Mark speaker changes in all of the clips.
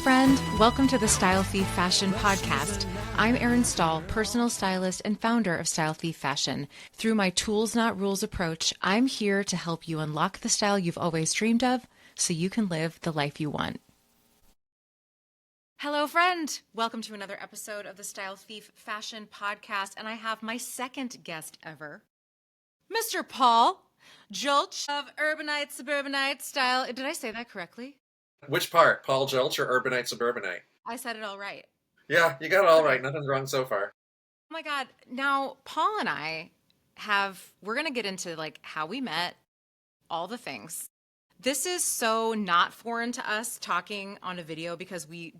Speaker 1: friend. Welcome to the Style Thief Fashion Podcast. I'm Erin Stahl, personal stylist and founder of Style Thief Fashion. Through my tools, not rules approach, I'm here to help you unlock the style you've always dreamed of so you can live the life you want. Hello, friend. Welcome to another episode of the Style Thief Fashion Podcast. And I have my second guest ever, Mr. Paul Julch of Urbanite Suburbanite Style. Did I say that correctly?
Speaker 2: Which part? Paul Julch or Urbanite Suburbanite?
Speaker 1: I said it all right.
Speaker 2: Yeah, you got it all right. Nothing's wrong so far.
Speaker 1: Oh my God. Now, Paul and I we're going to get into like how we met, all the things. This is so not foreign to us talking on a video because we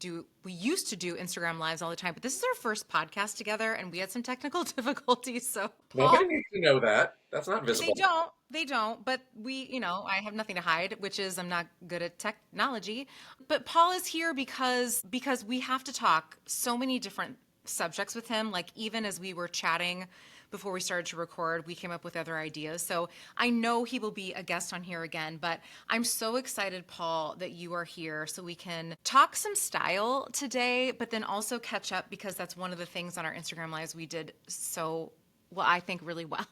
Speaker 1: used to do Instagram lives all the time, but this is our first podcast together and we had some technical difficulties. So Paul,
Speaker 2: Nobody needs to know that. That's not visible.
Speaker 1: They don't, but I have nothing to hide, which is I'm not good at technology. But Paul is here because we have to talk so many different subjects with him. Like even as we were chatting before we started to record, we came up with other ideas. So I know he will be a guest on here again, but I'm so excited, Paul, that you are here so we can talk some style today, but then also catch up because that's one of the things on our Instagram lives we did so well, I think really well.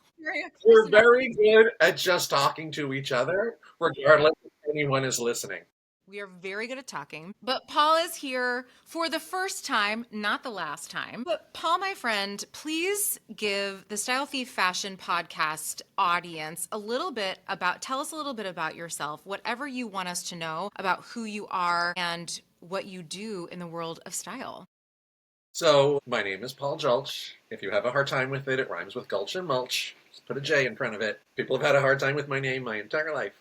Speaker 2: We're very good at just talking to each other, regardless if anyone is listening.
Speaker 1: We are very good at talking, but Paul is here for the first time, not the last time. But Paul, my friend, please give the Style Thief Fashion Podcast audience tell us a little bit about yourself, whatever you want us to know about who you are and what you do in the world of style.
Speaker 2: So, my name is Paul Julch. If you have a hard time with it, it rhymes with Gulch and Mulch. Just put a J in front of it. People have had a hard time with my name my entire life.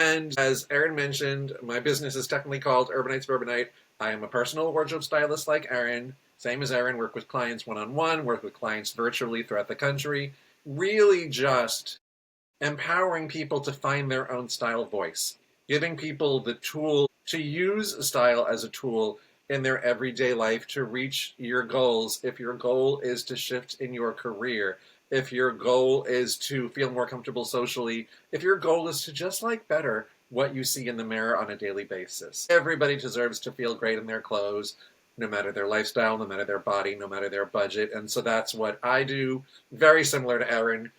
Speaker 2: And as Erin mentioned, my business is technically called Urbanite Suburbanite. I am a personal wardrobe stylist like Erin. Same as Erin, work with clients one-on-one, work with clients virtually throughout the country. Really just empowering people to find their own style voice. Giving people the tool to use style as a tool in their everyday life to reach your goals. If your goal is to shift in your career, if your goal is to feel more comfortable socially, if your goal is to just like better what you see in the mirror on a daily basis. Everybody deserves to feel great in their clothes, no matter their lifestyle, no matter their body, no matter their budget. And so that's what I do. Very similar to Erin.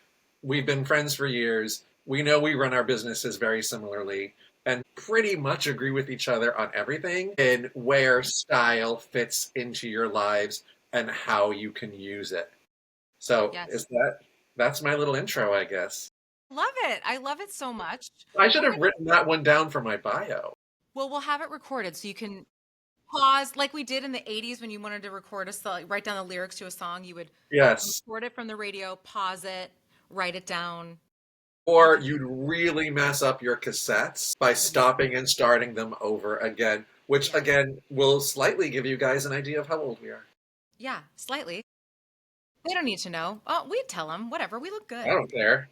Speaker 2: We've been friends for years. We know we run our businesses very similarly and pretty much agree with each other on everything and where style fits into your lives and how you can use it. So
Speaker 1: yes.
Speaker 2: That's my little intro, I guess.
Speaker 1: Love it. I love it so much.
Speaker 2: I should have written that one down for my bio.
Speaker 1: Well, we'll have it recorded so you can pause like we did in the 80s when you wanted to record a song, write down the lyrics to a song. You would record it from the radio, pause it, write it down.
Speaker 2: Or you'd really mess up your cassettes by stopping and starting them over again, which again will slightly give you guys an idea of how old we are.
Speaker 1: Yeah, slightly. They don't need to know. Oh, we'd tell them. Whatever. We look good.
Speaker 2: I don't care.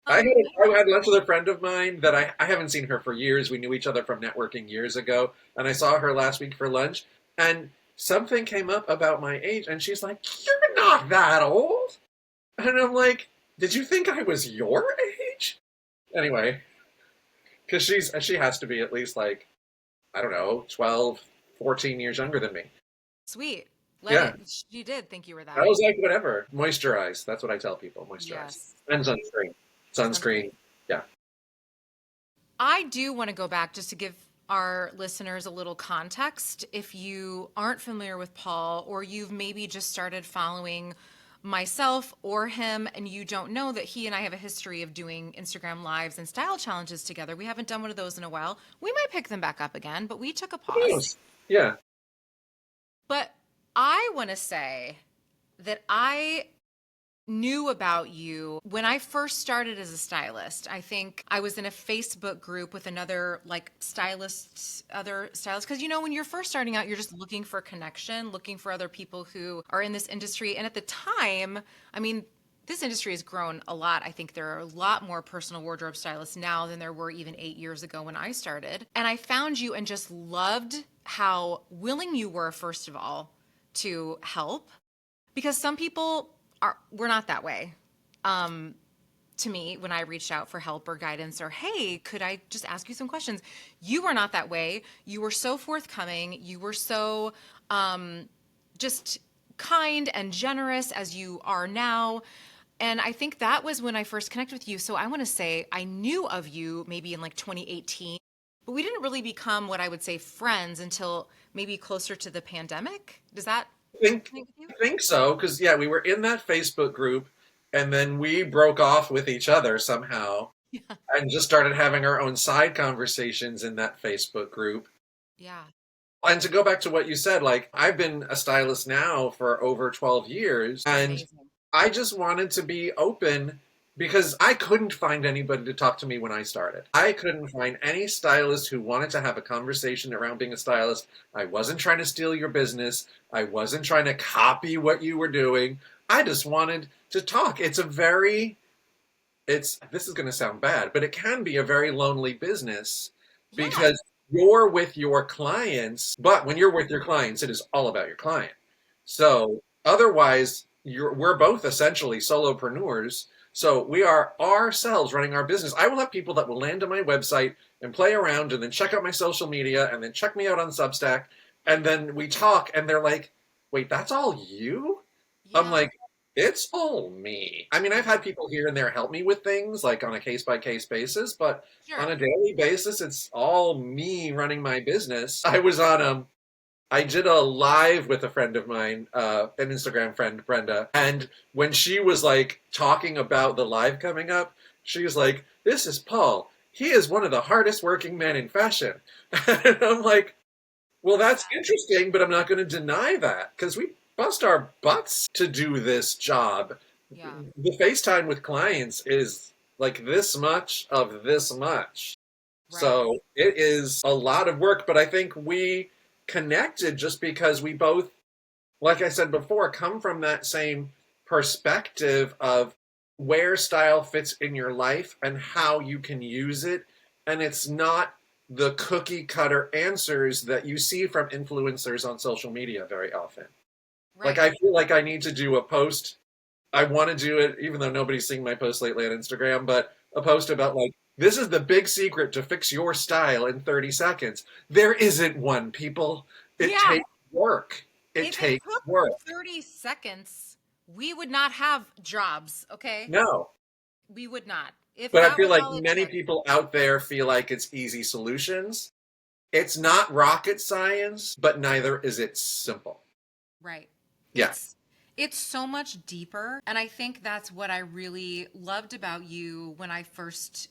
Speaker 2: I had lunch with a friend of mine that I haven't seen her for years. We knew each other from networking years ago. And I saw her last week for lunch. And something came up about my age. And she's like, "You're not that old." And I'm like, "Did you think I was your age?" Anyway, because she has to be at least like, I don't know, 12, 14 years younger than me.
Speaker 1: Sweet. She did think you were that.
Speaker 2: I was like, whatever. Moisturize. That's what I tell people. Moisturize. Yes. And sunscreen. Sunscreen. Yeah.
Speaker 1: I do want to go back just to give our listeners a little context. If you aren't familiar with Paul, or you've maybe just started following myself or him and you don't know that he and I have a history of doing Instagram lives and style challenges together. We haven't done one of those in a while. We might pick them back up again, but we took a pause.
Speaker 2: Yeah.
Speaker 1: But I want to say that I knew about you when I first started as a stylist. I think I was in a Facebook group with another other stylists. Because, when you're first starting out, you're just looking for connection, looking for other people who are in this industry. And at the time, this industry has grown a lot. I think there are a lot more personal wardrobe stylists now than there were even 8 years ago when I started. And I found you and just loved how willing you were, first of all, to help. Because some people we're not that way. to me when I reached out for help or guidance or, hey, could I just ask you some questions? You were not that way. You were so forthcoming. You were so just kind and generous as you are now. And I think that was when I first connected with you. So I want to say I knew of you maybe in like 2018, but we didn't really become what I would say friends until maybe closer to the pandemic. Does that
Speaker 2: think
Speaker 1: resonate with you?
Speaker 2: I think so, because yeah, we were in that Facebook group, and then we broke off with each other somehow,
Speaker 1: Yeah.
Speaker 2: and just started having our own side conversations in that Facebook group.
Speaker 1: Yeah.
Speaker 2: And to go back to what you said, like I've been a stylist now for over 12 years, and
Speaker 1: Amazing.
Speaker 2: I just wanted to be open because I couldn't find anybody to talk to me when I started. I couldn't find any stylist who wanted to have a conversation around being a stylist. I wasn't trying to steal your business. I wasn't trying to copy what you were doing. I just wanted to talk. It's this is going to sound bad, but it can be a very lonely business
Speaker 1: Yeah.
Speaker 2: because you're with your clients, but when you're with your clients, it is all about your client. So otherwise, we're both essentially solopreneurs. So we are ourselves running our business. I will have people that will land on my website and play around and then check out my social media and then check me out on Substack. And then we talk and they're like, wait, that's all you? I'm
Speaker 1: Yeah.
Speaker 2: like, it's all me. I mean, I've had people here and there help me with things like on a case by case basis, but on
Speaker 1: Sure.
Speaker 2: a daily basis, it's all me running my business. I did a live with a friend of mine, an Instagram friend, Brenda, and when she was like talking about the live coming up, she was like, "This is Paul. He is one of the hardest working men in fashion." And I'm like, well,
Speaker 1: Love
Speaker 2: that's
Speaker 1: that.
Speaker 2: interesting, but I'm not going to deny that because we bust our butts to do this job.
Speaker 1: Yeah.
Speaker 2: The FaceTime with clients is like this much of this much.
Speaker 1: Right.
Speaker 2: So it is a lot of work, but I think we connected just because we both, like I said before, come from that same perspective of where style fits in your life and how you can use it. And it's not the cookie cutter answers that you see from influencers on social media very often. Like,
Speaker 1: Right.
Speaker 2: I feel like I need to do a post. I want to do it, even though nobody's seeing my post lately on Instagram, but a post about, like, this is the big secret to fix your style in 30 seconds. There isn't one, people. It
Speaker 1: Yeah.
Speaker 2: takes work. It
Speaker 1: If it
Speaker 2: takes
Speaker 1: took
Speaker 2: work.
Speaker 1: 30 seconds, we would not have jobs, okay?
Speaker 2: No.
Speaker 1: We would not. If
Speaker 2: But I
Speaker 1: that
Speaker 2: feel
Speaker 1: was
Speaker 2: like
Speaker 1: all it
Speaker 2: many
Speaker 1: took.
Speaker 2: people out there feel like it's easy solutions. It's not rocket science, but neither is it simple.
Speaker 1: Right.
Speaker 2: Yeah.
Speaker 1: It's so much deeper, and I think that's what I really loved about you when I first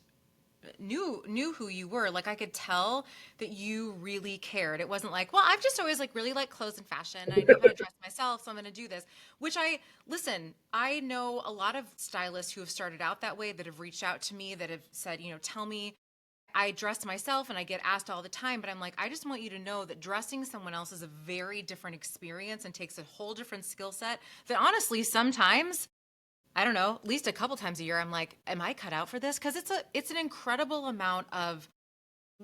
Speaker 1: knew who you were. Like, I could tell that you really cared. It wasn't like, well, I've just always like really like clothes and fashion. I know how to dress myself, so I'm going to do this. Which I listen, I know a lot of stylists who have started out that way, that have reached out to me, that have said, tell me. I dress myself and I get asked all the time, but I'm like, I just want you to know that dressing someone else is a very different experience and takes a whole different skill set that honestly sometimes, I don't know, at least a couple times a year, I'm like, am I cut out for this? Because it's an incredible amount of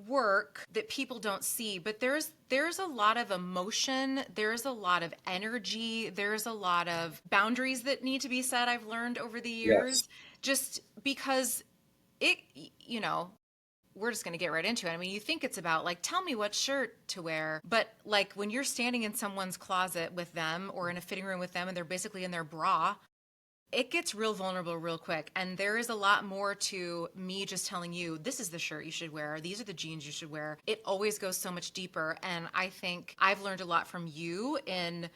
Speaker 1: work that people don't see, but there's a lot of emotion, there's a lot of energy, there's a lot of boundaries that need to be set. I've learned over the
Speaker 2: Yes.
Speaker 1: years, just because it, you know, we're just going to get right into it. I mean, you think it's about like, tell me what shirt to wear. But like when you're standing in someone's closet with them or in a fitting room with them and they're basically in their bra, it gets real vulnerable real quick. And there is a lot more to me just telling you, this is the shirt you should wear. These are the jeans you should wear. It always goes so much deeper. And I think I've learned a lot from you in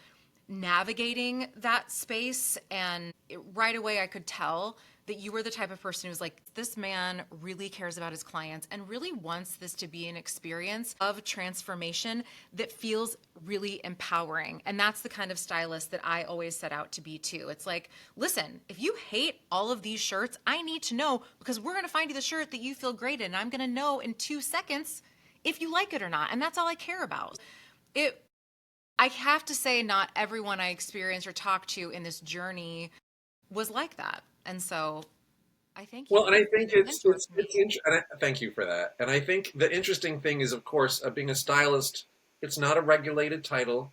Speaker 1: navigating that space. And right away, I could tell that you were the type of person who's like, this man really cares about his clients and really wants this to be an experience of transformation that feels really empowering. And that's the kind of stylist that I always set out to be too. It's like, listen, if you hate all of these shirts, I need to know, because we're going to find you the shirt that you feel great in. And I'm going to know in 2 seconds if you like it or not. And that's all I care about. It I have to say, not everyone I experienced or talked to in this journey was like that. And so I thank
Speaker 2: Well,
Speaker 1: you
Speaker 2: and I
Speaker 1: for being
Speaker 2: think
Speaker 1: a mentor to me.
Speaker 2: thank you for that. And I think the interesting thing is, of course, being a stylist, it's not a regulated title.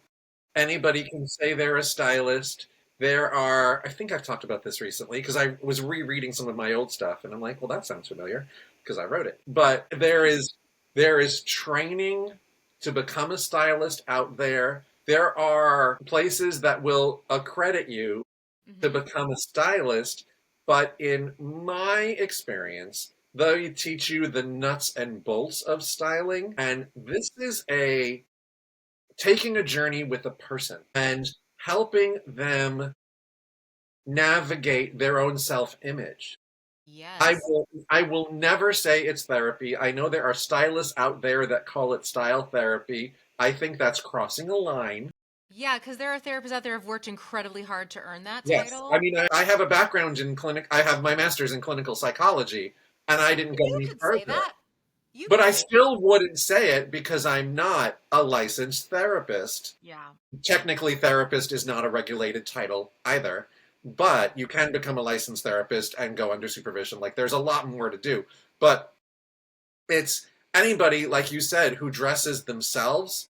Speaker 2: Anybody can say they're a stylist. I think I've talked about this recently because I was rereading some of my old stuff and I'm like, well, that sounds familiar because I wrote it. But there is training to become a stylist out there. There are places that will accredit you to
Speaker 1: Mm-hmm.
Speaker 2: become a stylist, but in my experience, they teach you the nuts and bolts of styling, and this is a taking a journey with a person and helping them navigate their own self-image.
Speaker 1: Yes.
Speaker 2: I will never say it's therapy. I know there are stylists out there that call it style therapy. I think that's crossing a line.
Speaker 1: Yeah, because there are therapists out there who've worked incredibly hard to earn that
Speaker 2: Yes. I
Speaker 1: title.
Speaker 2: mean, I have a background in clinic. I have my master's in clinical psychology, and I didn't go
Speaker 1: You
Speaker 2: any
Speaker 1: could say
Speaker 2: further.
Speaker 1: that. You
Speaker 2: But
Speaker 1: could
Speaker 2: I
Speaker 1: say that.
Speaker 2: still wouldn't say it because I'm not a licensed therapist.
Speaker 1: Yeah.
Speaker 2: Technically, therapist is not a regulated title either, but you can become a licensed therapist and go under supervision. Like, there's a lot more to do. But it's anybody, like you said, who dresses themselves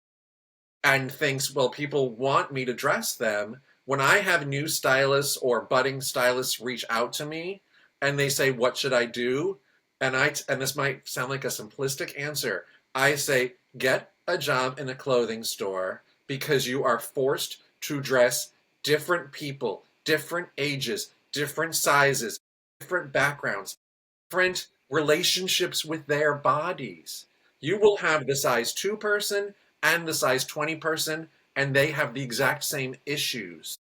Speaker 2: and thinks, well, people want me to dress them. When I have new stylists or budding stylists reach out to me and they say, what should I do? And this might sound like a simplistic answer. I say, get a job in a clothing store because you are forced to dress different people, different ages, different sizes, different backgrounds, different relationships with their bodies. You will have the size 2 person and the size 20 person, and they have the exact same issues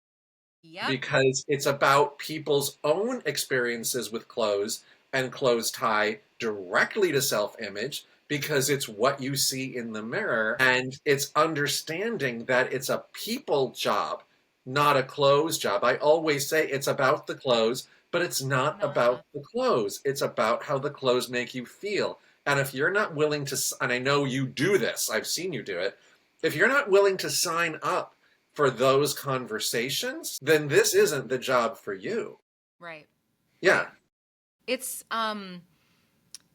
Speaker 1: Yep.
Speaker 2: because it's about people's own experiences with clothes, and clothes tie directly to self image because it's what you see in the mirror, and it's understanding that it's a people job, not a clothes job. I always say it's about the clothes, but it's not
Speaker 1: Nah.
Speaker 2: about the clothes. It's about how the clothes make you feel. And if you're not willing to, and I know you do this, I've seen you do it, if you're not willing to sign up for those conversations, then this isn't the job for you.
Speaker 1: Right.
Speaker 2: Yeah.
Speaker 1: Right. It's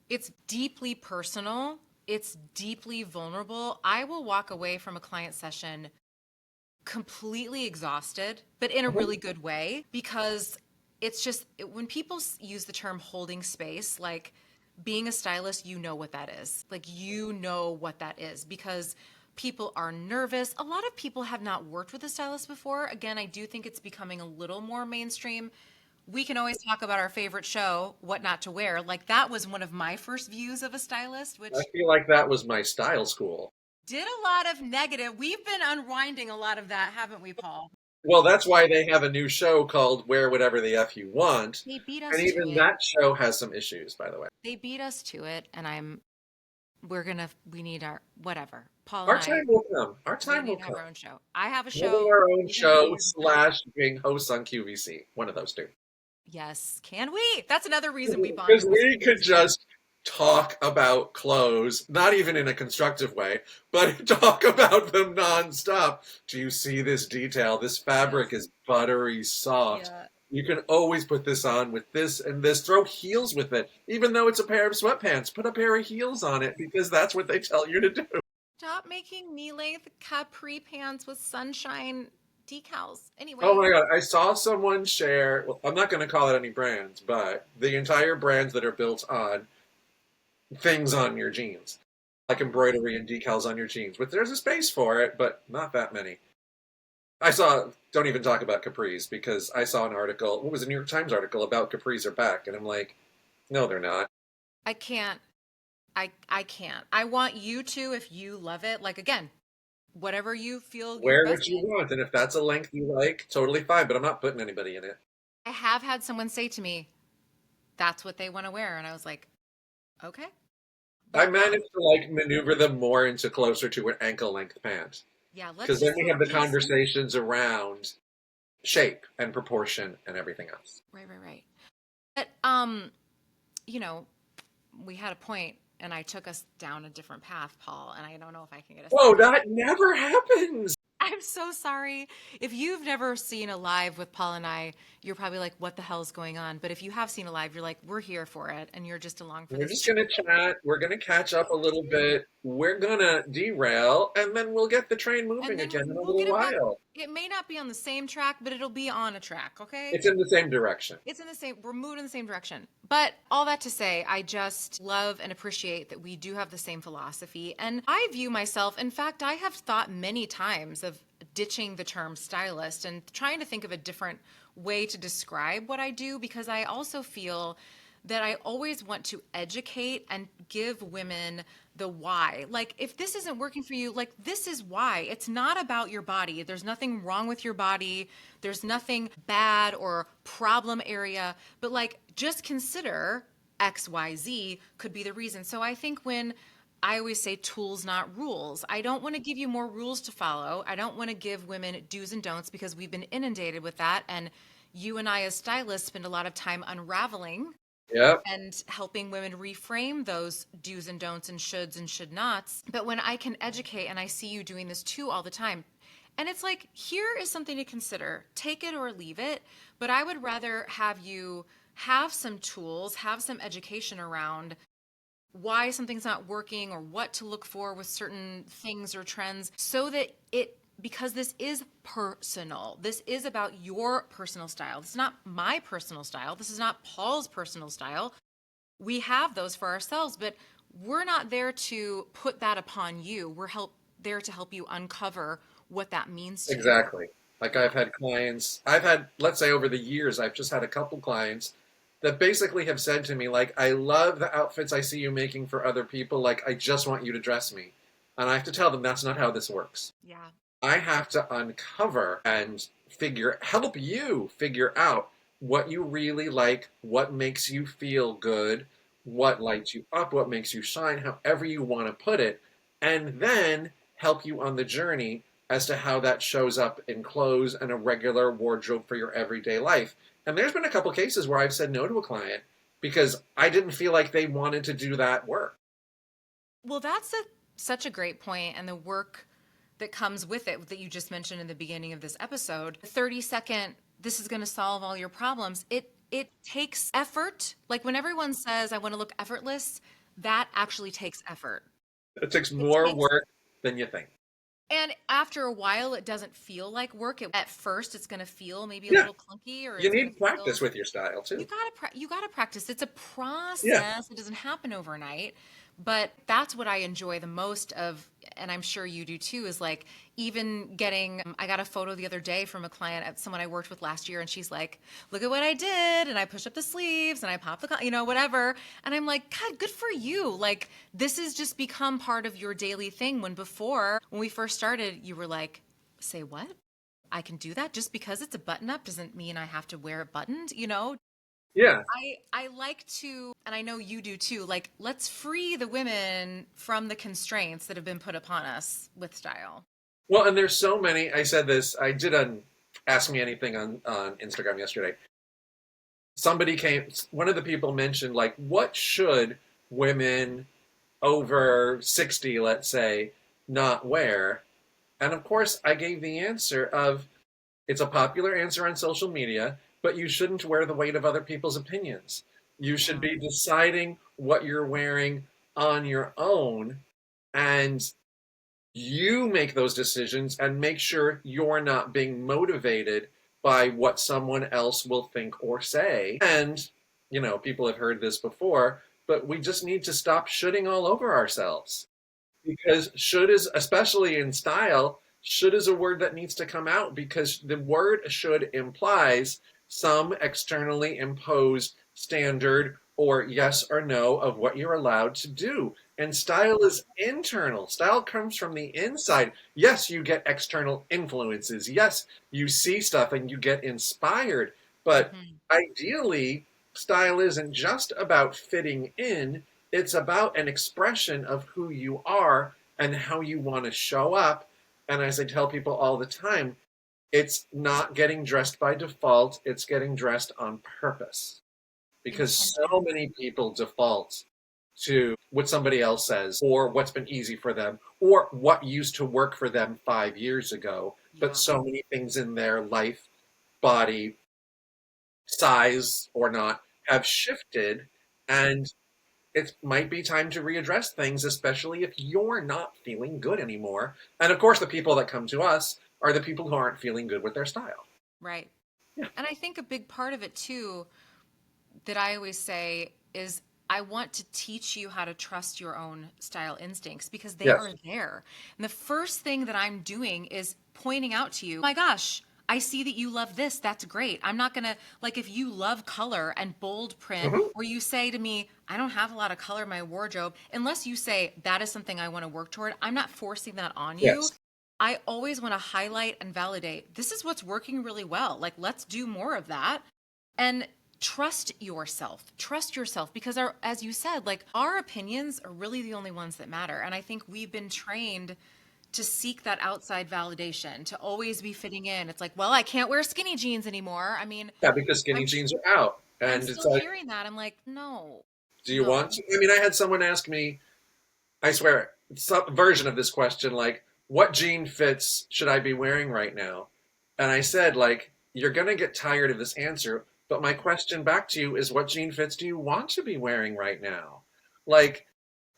Speaker 1: it's deeply personal. It's deeply vulnerable. I will walk away from a client session completely exhausted, but in a really good way because it's just when people use the term holding space, like being a stylist, you know what that is. Like, you know what that is because people are nervous. A lot of people have not worked with a stylist before. Again, I do think it's becoming a little more mainstream. We can always talk about our favorite show, What Not to Wear. Like, that was one of my first views of a stylist,
Speaker 2: I
Speaker 1: which
Speaker 2: feel like that was my style school.
Speaker 1: did a lot of negative. We've been unwinding a lot of that, haven't we, Paul?
Speaker 2: Well, that's why they have a new show called Wear Whatever the F You Want.
Speaker 1: They beat
Speaker 2: And
Speaker 1: us to
Speaker 2: even
Speaker 1: it.
Speaker 2: that show has some issues, by the way.
Speaker 1: They beat us to it, and we need our, whatever. Paul and
Speaker 2: Our
Speaker 1: I,
Speaker 2: time will come. Our
Speaker 1: we
Speaker 2: time
Speaker 1: need
Speaker 2: will
Speaker 1: to have
Speaker 2: come.
Speaker 1: our own show. I have a
Speaker 2: Having
Speaker 1: show.
Speaker 2: our own
Speaker 1: You can have
Speaker 2: show
Speaker 1: yours.
Speaker 2: slash being hosts on QVC. One of those two.
Speaker 1: Yes, can we? That's another reason we
Speaker 2: Because
Speaker 1: bonded was
Speaker 2: we could
Speaker 1: QVC.
Speaker 2: just talk about clothes, not even in a constructive way, but talk about them nonstop. Do you see this detail? This fabric
Speaker 1: Yes.
Speaker 2: is buttery soft.
Speaker 1: Yeah.
Speaker 2: You can always put this on with this and this. Throw heels with it. Even though it's a pair of sweatpants, put a pair of heels on it because that's what they tell you to do.
Speaker 1: Stop making knee-length capri pants with sunshine decals.
Speaker 2: Oh
Speaker 1: Anyway,
Speaker 2: my God. I saw someone share, well, I'm not going to call it any brands, but the entire brands that are built on things on your jeans, like embroidery and decals on your jeans. But there's a space for it, but not that many. I saw. Don't even talk about capris because I saw an article. What was a New York Times article about capris are back, and I'm like, no, they're not.
Speaker 1: I can't. I can't. I want you to, if you love it, like, again, whatever you feel you're
Speaker 2: Wear
Speaker 1: best
Speaker 2: what you
Speaker 1: in.
Speaker 2: want, and if that's a length you like, totally fine. But I'm not putting anybody in it.
Speaker 1: I have had someone say to me, that's what they want to wear. And I was like, okay,
Speaker 2: I
Speaker 1: but why?
Speaker 2: managed to like maneuver them more into closer to an ankle length pant
Speaker 1: Yeah, let's
Speaker 2: because then
Speaker 1: just
Speaker 2: we
Speaker 1: look
Speaker 2: have the
Speaker 1: decent.
Speaker 2: conversations around shape and proportion and everything else.
Speaker 1: Right, right, right. But you know, we had a point and I took us down a different path, Paul, and I don't know if I can get us
Speaker 2: Whoa,
Speaker 1: back on.
Speaker 2: that never happens.
Speaker 1: I'm so sorry. If you've never seen a live with Paul and I, you're probably like, what the hell's going on? But if you have seen a live, you're like, we're here for it, and you're just along for
Speaker 2: We're
Speaker 1: this
Speaker 2: just
Speaker 1: journey.
Speaker 2: gonna chat. We're gonna catch up a little bit. we're gonna derail and then we'll get the train
Speaker 1: And
Speaker 2: moving
Speaker 1: then
Speaker 2: again in a
Speaker 1: we'll
Speaker 2: little
Speaker 1: get it back.
Speaker 2: while.
Speaker 1: It may not be on the same track, but it'll be on a track, okay?
Speaker 2: It's in the same direction.
Speaker 1: It's in the same, we're moving in the same direction. But all that to say, I just love and appreciate that we do have the same philosophy. And I view myself, in fact, I have thought many times of ditching the term stylist and trying to think of a different way to describe what I do, because I also feel that I always want to educate and give women the why. Like, if this isn't working for you, like, this is why. It's not about your body. There's nothing wrong with your body. There's nothing bad or problem area, but like, just consider XYZ could be the reason. So I think when I always say tools, not rules. I don't want to give you more rules to follow. I don't want to give women do's and don'ts, because we've been inundated with that. And you and I, as stylists, spend a lot of time unraveling
Speaker 2: Yep.
Speaker 1: and helping women reframe those do's and don'ts and shoulds and should nots. But when I can educate, and I see you doing this too all the time, and it's like, here is something to consider. Take it or leave it. But I would rather have you have some tools, have some education around why something's not working or what to look for with certain things or trends, so that because this is personal. This is about your personal style. This is not my personal style. This is not Paul's personal style. We have those for ourselves, but we're not there to put that upon you. There to help you uncover what that means to you.
Speaker 2: Exactly. Like I've had clients, I've had, let's say over the years, I've just had a couple clients that basically have said to me, like, I love the outfits I see you making for other people. Like, I just want you to dress me. And I have to tell them that's not how this works.
Speaker 1: Yeah.
Speaker 2: I have to uncover and help you figure out what you really like, what makes you feel good, what lights you up, what makes you shine, however you want to put it, and then help you on the journey as to how that shows up in clothes and a regular wardrobe for your everyday life. And there's been a couple cases where I've said no to a client because I didn't feel like they wanted to do that work.
Speaker 1: Well, that's such a great point, and the work that comes with it that you just mentioned in the beginning of this episode. 30-second, this is going to solve all your problems. It takes effort. Like, when everyone says I want to look effortless, that actually takes effort.
Speaker 2: It takes
Speaker 1: It
Speaker 2: more
Speaker 1: takes
Speaker 2: work than you think.
Speaker 1: And after a while, it doesn't feel like work. At first, it's going to feel maybe a
Speaker 2: Yeah,
Speaker 1: little clunky, or
Speaker 2: you
Speaker 1: it's going
Speaker 2: need
Speaker 1: to
Speaker 2: practice
Speaker 1: feel,
Speaker 2: with your style too.
Speaker 1: you gotta practice. It's a
Speaker 2: Yeah.
Speaker 1: process. It doesn't happen overnight. But that's what I enjoy the most of, and I'm sure you do too, is like, even getting, I got a photo the other day from a client, someone I worked with last year, and she's like, look at what I did. And I pushed up the sleeves and I popped whatever. And I'm like, God, good for you. Like, this has just become part of your daily thing. When before, when we first started, you were like, say what? I can do that. Just because it's a button up doesn't mean I have to wear it buttoned.
Speaker 2: Yeah.
Speaker 1: I like to, and I know you do too, like, let's free the women from the constraints that have been put upon us with style.
Speaker 2: Well, and there's so many. I said this. I did an Ask Me Anything on Instagram yesterday. Somebody came. One of the people mentioned, like, what should women over 60, let's say, not wear? And of course, I gave the answer of it's a popular answer on social media, but you shouldn't wear the weight of other people's opinions. You should
Speaker 1: Yeah.
Speaker 2: be deciding what you're wearing on your own, and you make those decisions and make sure you're not being motivated by what someone else will think or say. And, people have heard this before, but we just need to stop shooting all over ourselves. Because should is, especially in style, should is a word that needs to come out because the word should implies some externally imposed standard or yes or no of what you're allowed to do. And style is internal. Style comes from the inside. Yes, you get external influences. Yes, you see stuff and you get inspired. But
Speaker 1: Hmm.
Speaker 2: ideally, style isn't just about fitting in, it's about an expression of who you are and how you want to show up. And as I tell people all the time, it's not getting dressed by default, it's getting dressed on purpose. Because so
Speaker 1: Intention.
Speaker 2: many people default to what somebody else says or what's been easy for them or what used to work for them 5 years ago. But
Speaker 1: Yeah.
Speaker 2: so many things in their life, body, size or not, have shifted. And it might be time to readdress things, especially if you're not feeling good anymore. And of course, the people that come to us are the people who aren't feeling good with their style.
Speaker 1: Right.
Speaker 2: Yeah.
Speaker 1: And I think a big part of it too that I always say is I want to teach you how to trust your own style instincts because they
Speaker 2: Yes.
Speaker 1: are there. And the first thing that I'm doing is pointing out to you, oh my gosh, I see that you love this. That's great. I'm not going to, like, if you love color and bold print,
Speaker 2: Hmm.
Speaker 1: or you say to me, I don't have a lot of color in my wardrobe, unless you say that is something I want to work toward, I'm not forcing that on you.
Speaker 2: Yes.
Speaker 1: I always want to highlight and validate this is what's working really well. Like, let's do more of that. And trust yourself because our, as you said, like our opinions are really the only ones that matter. And I think we've been trained to seek that outside validation, to always be fitting in. It's like, well, I can't wear skinny jeans anymore. I mean,
Speaker 2: Yeah, because skinny
Speaker 1: i'm
Speaker 2: jeans are out.
Speaker 1: I'm
Speaker 2: And it's
Speaker 1: still
Speaker 2: like,
Speaker 1: hearing that. I'm like, no,
Speaker 2: do you want
Speaker 1: no.
Speaker 2: to? I mean, I had someone ask me, I swear, some version of this question, like, what jean fits should I be wearing right now? And I said, like, you're going to get tired of this answer. But my question back to you is, what jean fits do you want to be wearing right now? Like,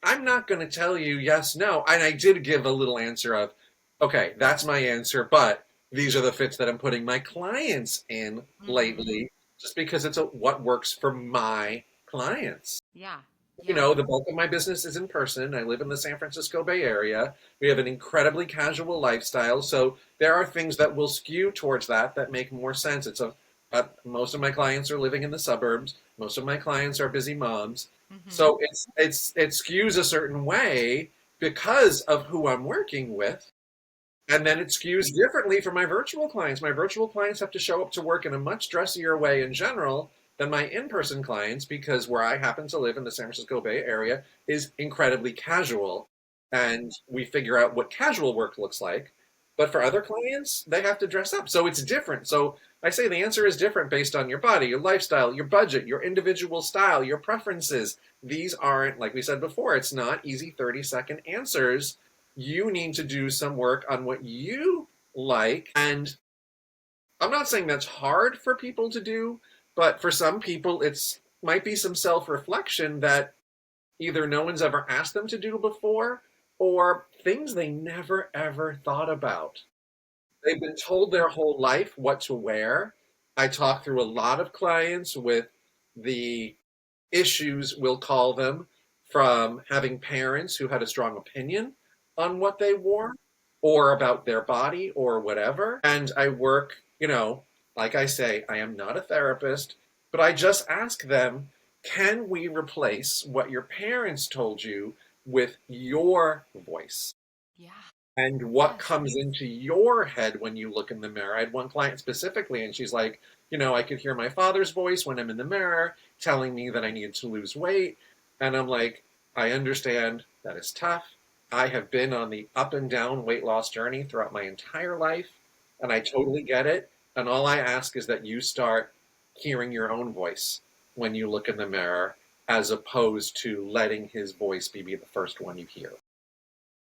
Speaker 2: I'm not going to tell you yes, no. And I did give a little answer of, okay, that's my answer, but these are the fits that I'm putting my clients in
Speaker 1: Hmm.
Speaker 2: lately, just because it's what works for my clients.
Speaker 1: Yeah,
Speaker 2: You
Speaker 1: yeah.
Speaker 2: know, the bulk of my business is in person. I live in the San Francisco Bay Area. We have an incredibly casual lifestyle, so there are things that will skew towards that make more sense. Most of my clients are living in the suburbs. Most of my clients are busy moms,
Speaker 1: Hmm.
Speaker 2: so it skews a certain way because of who I'm working with. And then it skews differently for my virtual clients. My virtual clients have to show up to work in a much dressier way in general than my in person clients because where I happen to live in the San Francisco Bay Area is incredibly casual. And we figure out what casual work looks like. But for other clients, they have to dress up. So it's different. So I say the answer is different based on your body, your lifestyle, your budget, your individual style, your preferences. These aren't, like we said before, it's not easy 30-second answers. You need to do some work on what you like. And I'm not saying that's hard for people to do, but for some people, it's might be some self reflection that either no one's ever asked them to do before or things they never ever thought about. They've been told their whole life what to wear. I talk through a lot of clients with the issues, we'll call them, from having parents who had a strong opinion on what they wore or about their body or whatever. And I work, like I say, I am not a therapist, but I just ask them, can we replace what your parents told you with your voice?
Speaker 1: Yeah.
Speaker 2: And what
Speaker 1: Yes.
Speaker 2: comes into your head when you look in the mirror. I had one client specifically, and she's like, I could hear my father's voice when I'm in the mirror telling me that I needed to lose weight. And I'm like, I understand that is tough. I have been on the up and down weight loss journey throughout my entire life, and I totally get it. And all I ask is that you start hearing your own voice when you look in the mirror, as opposed to letting his voice be the first one you hear.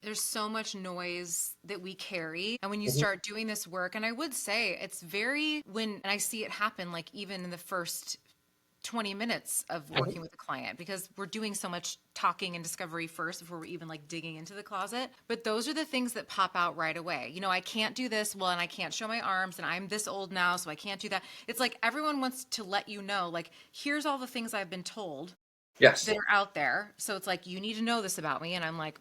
Speaker 1: There's so much noise that we carry. And when you
Speaker 2: Mhm.
Speaker 1: start doing this work, and I would say it's very, when, and I see it happen, like even in the first 20 minutes of working with a client, because we're doing so much talking and discovery first before we're even like digging into the closet. But those are the things that pop out right away. I can't do this. Well, and I can't show my arms, and I'm this old now, so I can't do that. It's like everyone wants to let you know, like, here's all the things I've been told
Speaker 2: Yes.
Speaker 1: that are out there. So it's like, you need to know this about me. And I'm like,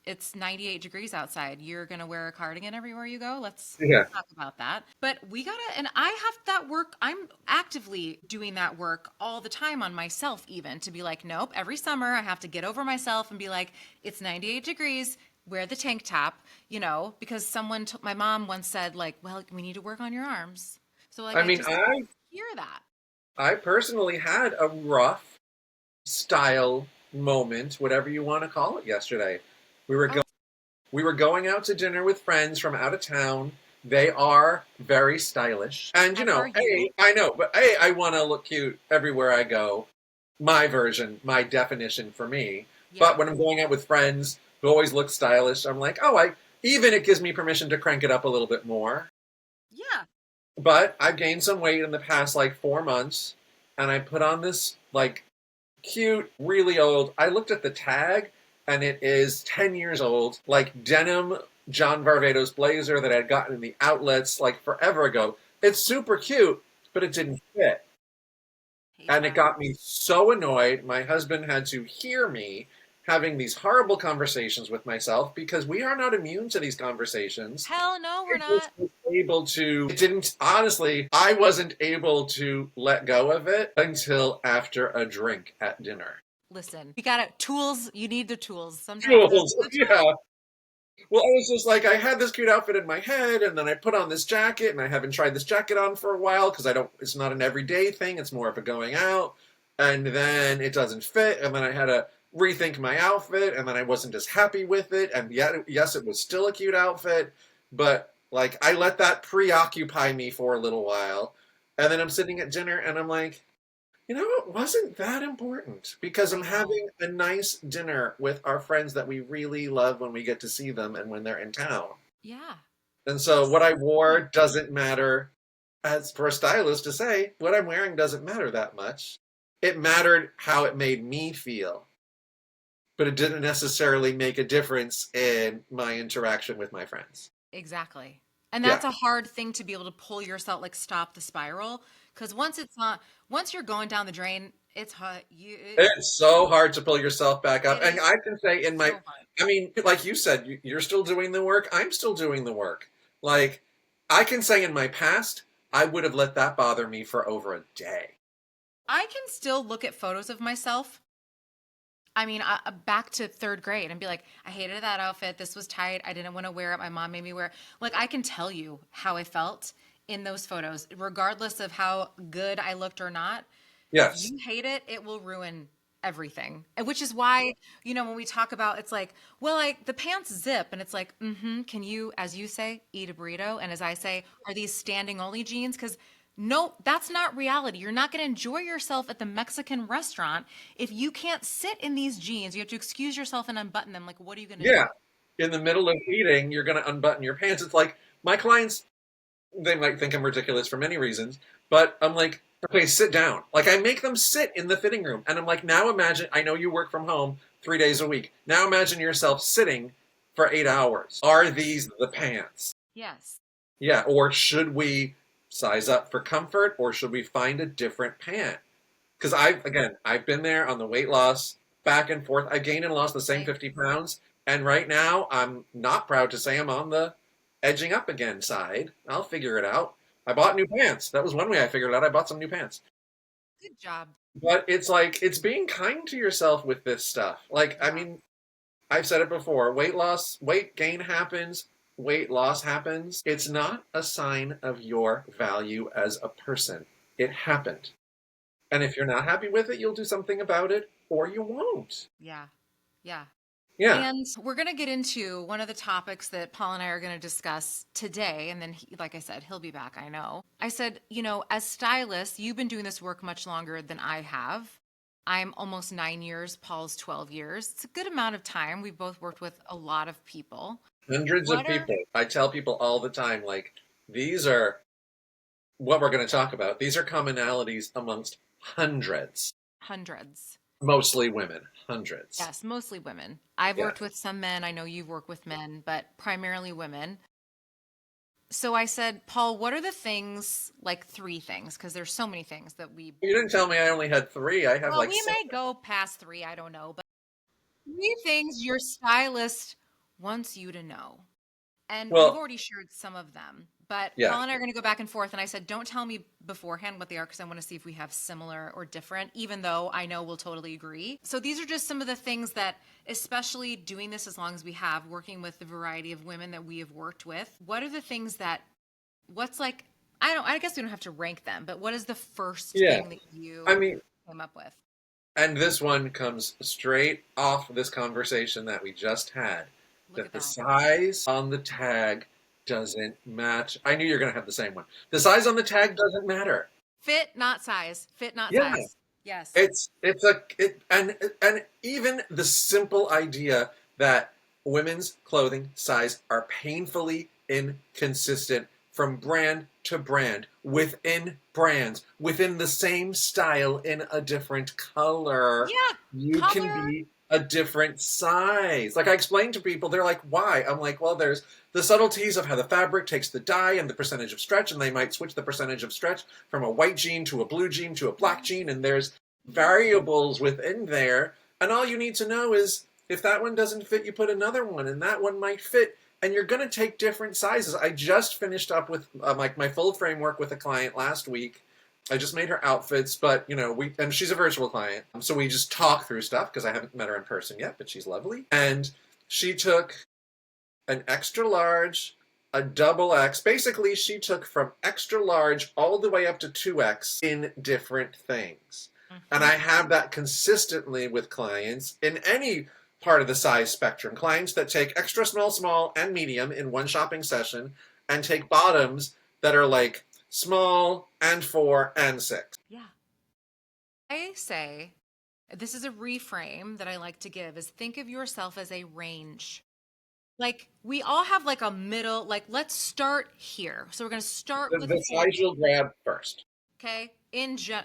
Speaker 1: it's 98 degrees outside. You're going to wear a cardigan everywhere you go. Let's
Speaker 2: Yeah.
Speaker 1: talk about that. But we got to, and I have that work. I'm actively doing that work all the time on myself, even to be like, nope, every summer I have to get over myself and be like, it's 98 degrees. Wear the tank top, because my mom once said, like, well, we need to work on your arms. So, like,
Speaker 2: I
Speaker 1: I
Speaker 2: mean,
Speaker 1: just
Speaker 2: I
Speaker 1: hear that.
Speaker 2: I personally had a rough style moment, whatever you want to call it, yesterday. We were
Speaker 1: Oh,
Speaker 2: go- we were going out to dinner with friends from out of town. They are very stylish, and
Speaker 1: as are you.
Speaker 2: I know, but I want to look cute everywhere I go. My version, my definition for me.
Speaker 1: Yeah.
Speaker 2: But when I'm going out with friends who always look stylish, I'm like, oh, I even it gives me permission to crank it up a little bit more.
Speaker 1: Yeah.
Speaker 2: But I've gained some weight in the past like 4 months, and I put on this like cute, really old. I looked at the tag, and it is 10 years old, like denim John Varvatos blazer that I had gotten in the outlets like forever ago. It's super cute, but it didn't fit.
Speaker 1: Hate
Speaker 2: And it
Speaker 1: that.
Speaker 2: got me so annoyed. My husband had to hear me having these horrible conversations with myself because we are not immune to these conversations.
Speaker 1: Hell no, we're
Speaker 2: I just
Speaker 1: not.
Speaker 2: was able to, it didn't, honestly, I wasn't able to let go of it until after a drink at dinner.
Speaker 1: Listen, you got it. Tools. You need the tools. Sometimes
Speaker 2: Tools,
Speaker 1: the
Speaker 2: yeah.
Speaker 1: tools.
Speaker 2: Well, I was just like, I had this cute outfit in my head, and then I put on this jacket, and I haven't tried this jacket on for a while because I don't, it's not an everyday thing, it's more of a going out. And then it doesn't fit, and then I had to rethink my outfit, and then I wasn't as happy with it. And yet, yes, it was still a cute outfit, but like, I let that preoccupy me for a little while. And then I'm sitting at dinner, and I'm like, it wasn't that important because I'm
Speaker 1: I know.
Speaker 2: having a nice dinner with our friends that we really love when we get to see them and when they're in town.
Speaker 1: Yeah.
Speaker 2: And so
Speaker 1: That's
Speaker 2: what I
Speaker 1: the
Speaker 2: wore
Speaker 1: point.
Speaker 2: doesn't matter. As for a stylist to say, what I'm wearing doesn't matter that much. It mattered how it made me feel, but it didn't necessarily make a difference in my interaction with my friends.
Speaker 1: Exactly. And
Speaker 2: Yeah.
Speaker 1: that's a hard thing to be able to pull yourself, like stop the spiral. Because once it's not, once you're going down the drain, it's hot.
Speaker 2: It's so hard to pull yourself back up.
Speaker 1: It
Speaker 2: And
Speaker 1: is
Speaker 2: I can say
Speaker 1: so hard.
Speaker 2: I mean, like you said, you're still doing the work. I'm still doing the work. Like, I can say in my past, I would have let that bother me for over a day.
Speaker 1: I can still look at photos of myself. I mean, back to third grade and be like, I hated that outfit. This was tight. I didn't want to wear it. My mom made me wear it. Like, I can tell you how I felt in those photos, regardless of how good I looked or not. If
Speaker 2: Yes.
Speaker 1: you hate it, it will ruin everything. And which is why, when we talk about it's like, well, like the pants zip and it's like, can you, as you say, eat a burrito? And as I say, are these standing only jeans? Because no, that's not reality. You're not going to enjoy yourself at the Mexican restaurant if you can't sit in these jeans. You have to excuse yourself and unbutton them. Like, what are you going to do?
Speaker 2: Yeah. In the middle of eating, you're going to unbutton your pants. It's like my clients, they might think I'm ridiculous for many reasons, but I'm like, okay, sit down. Like, I make them sit in the fitting room. And I'm like, now imagine, I know you work from home 3 days a week. Now imagine yourself sitting for 8 hours. Are these the pants?
Speaker 1: Yes.
Speaker 2: Yeah, or should we size up for comfort or should we find a different pant? Because I've been there on the weight loss back and forth. I gained and lost the same
Speaker 1: Same.
Speaker 2: 50 pounds. And right now, I'm not proud to say I'm on the edging up again side. I'll figure it out. I bought new pants. That was one way I figured it out. I bought some new pants.
Speaker 1: Good job.
Speaker 2: But it's like, it's being kind to yourself with this stuff. Like, I
Speaker 1: Yeah.
Speaker 2: mean, I've said it before, weight loss, weight gain happens, weight loss happens. It's not a sign of your value as a person. It happened. And if you're not happy with it, you'll do something about it or you won't.
Speaker 1: Yeah. Yeah.
Speaker 2: Yeah.
Speaker 1: And we're going to get into one of the topics that Paul and I are going to discuss today. And then, like I said, he'll be back, I know. I said, as stylists, you've been doing this work much longer than I have. I'm almost 9 years, Paul's 12 years. It's a good amount of time. We've both worked with a lot of people.
Speaker 2: Hundreds of
Speaker 1: What are
Speaker 2: people. I tell people all the time, like, these are what we're going to talk about. These are commonalities amongst hundreds,
Speaker 1: hundreds?
Speaker 2: mostly women, hundreds.
Speaker 1: Yes, mostly women. I've
Speaker 2: Yeah.
Speaker 1: worked with some men. I know you've worked with men, but primarily women. So I said, Paul, what are the things, like three things, because there's so many things that we,
Speaker 2: You didn't tell me I only had three. I have
Speaker 1: well,
Speaker 2: like
Speaker 1: we
Speaker 2: seven.
Speaker 1: may go past three, I don't know, but three things your stylist wants you to know. And we've
Speaker 2: Well,
Speaker 1: already shared some of them, but
Speaker 2: yeah.
Speaker 1: Paul and I are going to go back and forth. And I said, don't tell me beforehand what they are because I want to see if we have similar or different, even though I know we'll totally agree. So these are just some of the things that, especially doing this as long as we have, working with the variety of women that we have worked with, what are the things that, what's like, I guess we don't have to rank them, but what is the first
Speaker 2: Yeah.
Speaker 1: thing that
Speaker 2: I
Speaker 1: you
Speaker 2: mean,
Speaker 1: came up with?
Speaker 2: and this one comes straight off this conversation that we just had
Speaker 1: Look
Speaker 2: that
Speaker 1: at
Speaker 2: the
Speaker 1: that.
Speaker 2: size on the tag doesn't match. I knew you were going to have the same one. The size on the tag doesn't matter.
Speaker 1: Fit, not size. Fit, not
Speaker 2: Yeah.
Speaker 1: size. Yes.
Speaker 2: And even the simple idea that women's clothing size are painfully inconsistent from brand to brand, within brands, within the same style in a different color.
Speaker 1: Yeah,
Speaker 2: You can
Speaker 1: color.
Speaker 2: be a different size. Like I explain to people, they're like, why? I'm like, well, there's the subtleties of how the fabric takes the dye and the percentage of stretch, and they might switch the percentage of stretch from a white jean to a blue jean to a black jean, and there's variables within there. And all you need to know is if that one doesn't fit, you put another one, and that one might fit. And you're going to take different sizes. I just finished up with like my full framework with a client last week. I just made her outfits, but and she's a virtual client, so we just talk through stuff because I haven't met her in person yet, but she's lovely. And she took an extra large, a double X. Basically, she took from extra large all the way up to 2X in different things. And I have that consistently with clients in any part of the size spectrum. Clients that take extra small, small, and medium in one shopping session, and take bottoms that are like small and 4 and 6.
Speaker 1: Yeah. I say, this is a reframe that I like to give, is think of yourself as a range. Like we all have like a middle, like let's start here. So we're going to start with
Speaker 2: The size you'll grab first.
Speaker 1: Okay,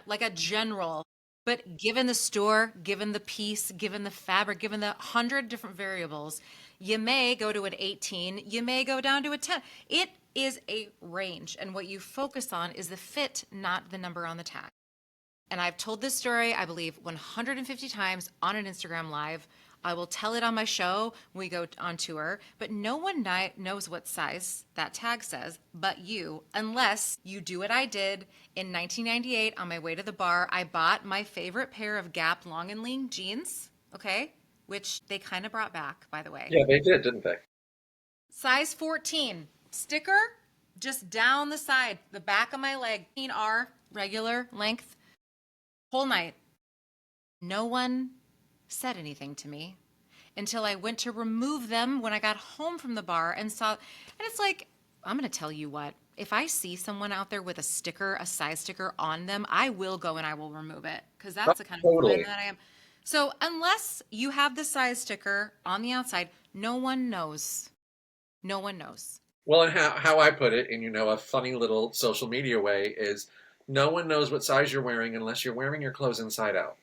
Speaker 1: like a general, but given the store, given the piece, given the fabric, given the 100 different variables, you may go to an 18, you may go down to a 10. It is a range, and what you focus on is the fit, not the number on the tag. And I've told this story, I believe, 150 times on an Instagram live. I will tell it on my show when we go on tour, but no one knows what size that tag says but you, unless you do what I did in 1998 on my way to the bar. I bought my favorite pair of Gap long and lean jeans, okay, which they kind of brought back, by the way.
Speaker 2: Yeah, they did, didn't they?
Speaker 1: Size 14, sticker just down the side, the back of my leg, R, regular length, whole night. No one said anything to me until I went to remove them when I got home from the bar and saw, and it's like, I'm going to tell you what, if I see someone out there with a sticker, a size sticker on them, I will go and I will remove it because that's the kind of woman that I am. So unless you have the size sticker on the outside, no one knows. No one knows.
Speaker 2: Well, and how I put it in, a funny little social media way is no one knows what size you're wearing unless you're wearing your clothes inside out.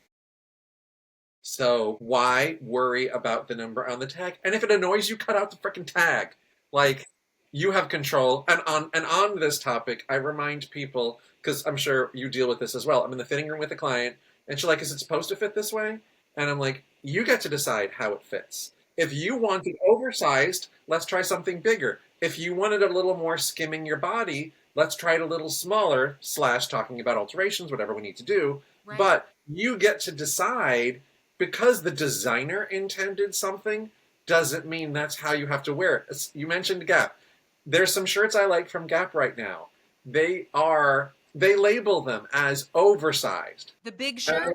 Speaker 2: So why worry about the number on the tag? And if it annoys you, cut out the freaking tag. Like, you have control. And on this topic, I remind people, because I'm sure you deal with this as well. I'm in the fitting room with a client, and she's like, is it supposed to fit this way? And I'm like, you get to decide how it fits. If you want it oversized, let's try something bigger. If you want it a little more skimming your body, let's try it a little smaller, / talking about alterations, whatever we need to do. Right. But you get to decide. Because the designer intended something doesn't mean that's how you have to wear it. You mentioned Gap. There's some shirts I like from Gap right now. They label them as oversized.
Speaker 1: The big shirt?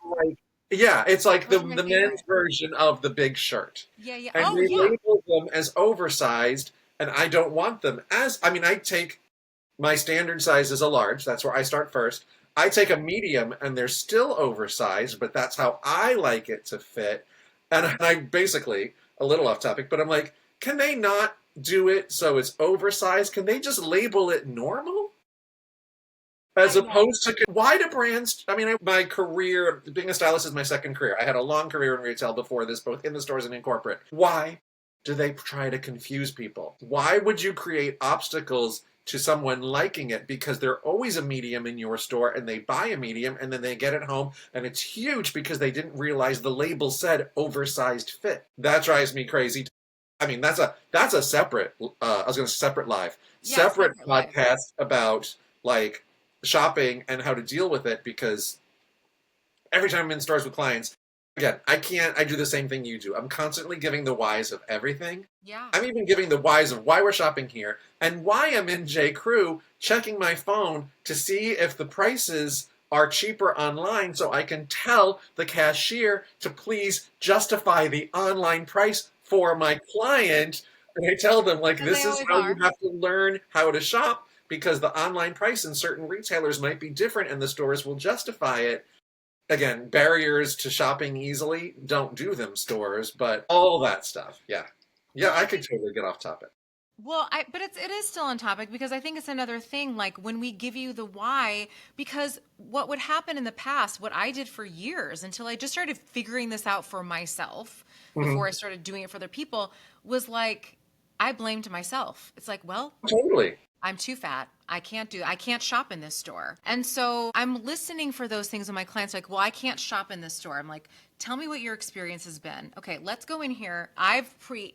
Speaker 2: Yeah, it's like the men's version of the big shirt.
Speaker 1: Yeah.
Speaker 2: And they label them as oversized, and I don't want them as, I take my standard size is a large. That's where I start first. I take a medium and they're still oversized, but that's how I like it to fit. And I basically, a little off topic, but I'm like, can they not do it so it's oversized? Can they just label it normal? As opposed to, why do brands, my career, being a stylist is my second career. I had a long career in retail before this, both in the stores and in corporate. Why do they try to confuse people? Why would you create obstacles to someone liking it? Because they're always a medium in your store and they buy a medium and then they get it home and it's huge because they didn't realize the label said oversized fit. That drives me crazy. That's a separate, separate live, separate podcast about like shopping and how to deal with it, because every time I'm in stores with clients, again, I do the same thing you do. I'm constantly giving the whys of everything.
Speaker 1: Yeah.
Speaker 2: I'm even giving the whys of why we're shopping here and why I'm in J. Crew checking my phone to see if the prices are cheaper online so I can tell the cashier to please justify the online price for my client. And I tell them, this is how you have to learn how to shop, because the online price in certain retailers might be different and the stores will justify it. Again, barriers to shopping easily, don't do them, stores, but all that stuff. Yeah, I could totally get off topic.
Speaker 1: Well, but it is still on topic because I think it's another thing. Like when we give you the why, because what would happen in the past, what I did for years until I just started figuring this out for myself
Speaker 2: Hmm.
Speaker 1: before I started doing it for other people, was like I blamed myself. It's like, well,
Speaker 2: Totally.
Speaker 1: I'm too fat. I can't shop in this store. And so I'm listening for those things when my clients are like, well, I can't shop in this store. I'm like, tell me what your experience has been. Okay, let's go in here.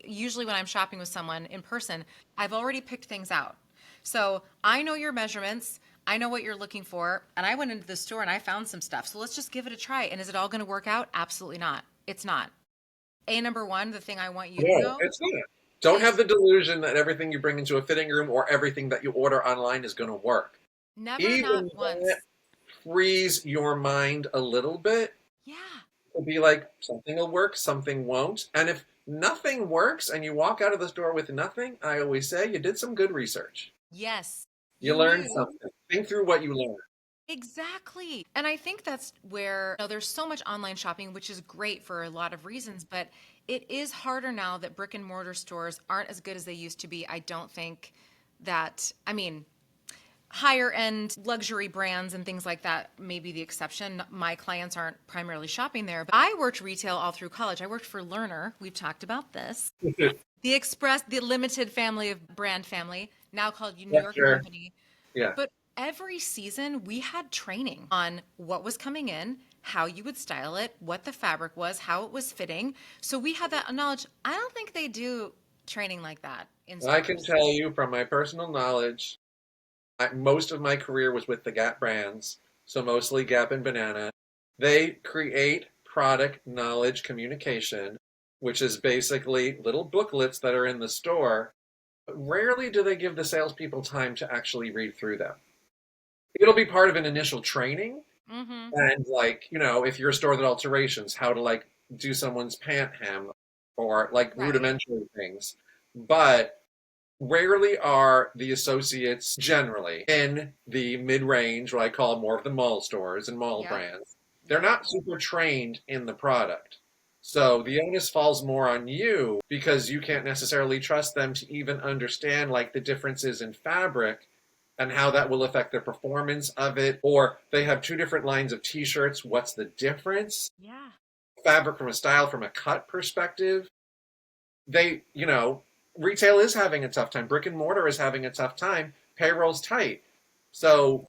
Speaker 1: Usually when I'm shopping with someone in person, I've already picked things out. So I know your measurements. I know what you're looking for. And I went into the store and I found some stuff. So let's just give it a try. And is it all going to work out? Absolutely not. It's not. Number one, the thing I want you to
Speaker 2: No,
Speaker 1: know
Speaker 2: it's not. Don't have
Speaker 1: is
Speaker 2: the delusion that everything you bring into a fitting room or everything that you order online is going to work.
Speaker 1: never, not
Speaker 2: Even that
Speaker 1: once.
Speaker 2: frees your mind a little bit
Speaker 1: Yeah.
Speaker 2: to be like, something will work, something won't. And if nothing works and you walk out of the store with nothing, I always say you did some good research.
Speaker 1: Yes,
Speaker 2: You
Speaker 1: you
Speaker 2: learned
Speaker 1: knew.
Speaker 2: something. Think through what you learned.
Speaker 1: Exactly. And I think that's where there's so much online shopping, which is great for a lot of reasons, but it is harder now that brick and mortar stores aren't as good as they used to be. I don't think that, I mean, higher end luxury brands and things like that may be the exception. My clients aren't primarily shopping there, but I worked retail all through college. I worked for Learner. We've talked about this. The limited family of brand family, now called New
Speaker 2: Yeah,
Speaker 1: York and
Speaker 2: sure.
Speaker 1: Company.
Speaker 2: Yeah.
Speaker 1: But every season we had training on what was coming in, how you would style it, what the fabric was, how it was fitting. So we had that knowledge. I don't think they do training like that in
Speaker 2: I can
Speaker 1: stores.
Speaker 2: tell you from my personal knowledge, most of my career was with the Gap brands, so mostly Gap and Banana. They create product knowledge communication, which is basically little booklets that are in the store. But rarely do they give the salespeople time to actually read through them. It'll be part of an initial training,
Speaker 1: Mm-hmm.
Speaker 2: and like, if you're a store that alterations, how to like do someone's pant hem or like
Speaker 1: Right.
Speaker 2: rudimentary things. But rarely are the associates generally in the mid-range, what I call more of the mall stores and mall
Speaker 1: Yep.
Speaker 2: brands. They're
Speaker 1: Yep.
Speaker 2: not super trained in the product. So the onus falls more on you because you can't necessarily trust them to even understand like the differences in fabric and how that will affect the performance of it. Or they have two different lines of t-shirts. What's the difference?
Speaker 1: Yeah.
Speaker 2: Fabric from a style, from a cut perspective. Retail is having a tough time. Brick and mortar is having a tough time. Payroll's tight. So,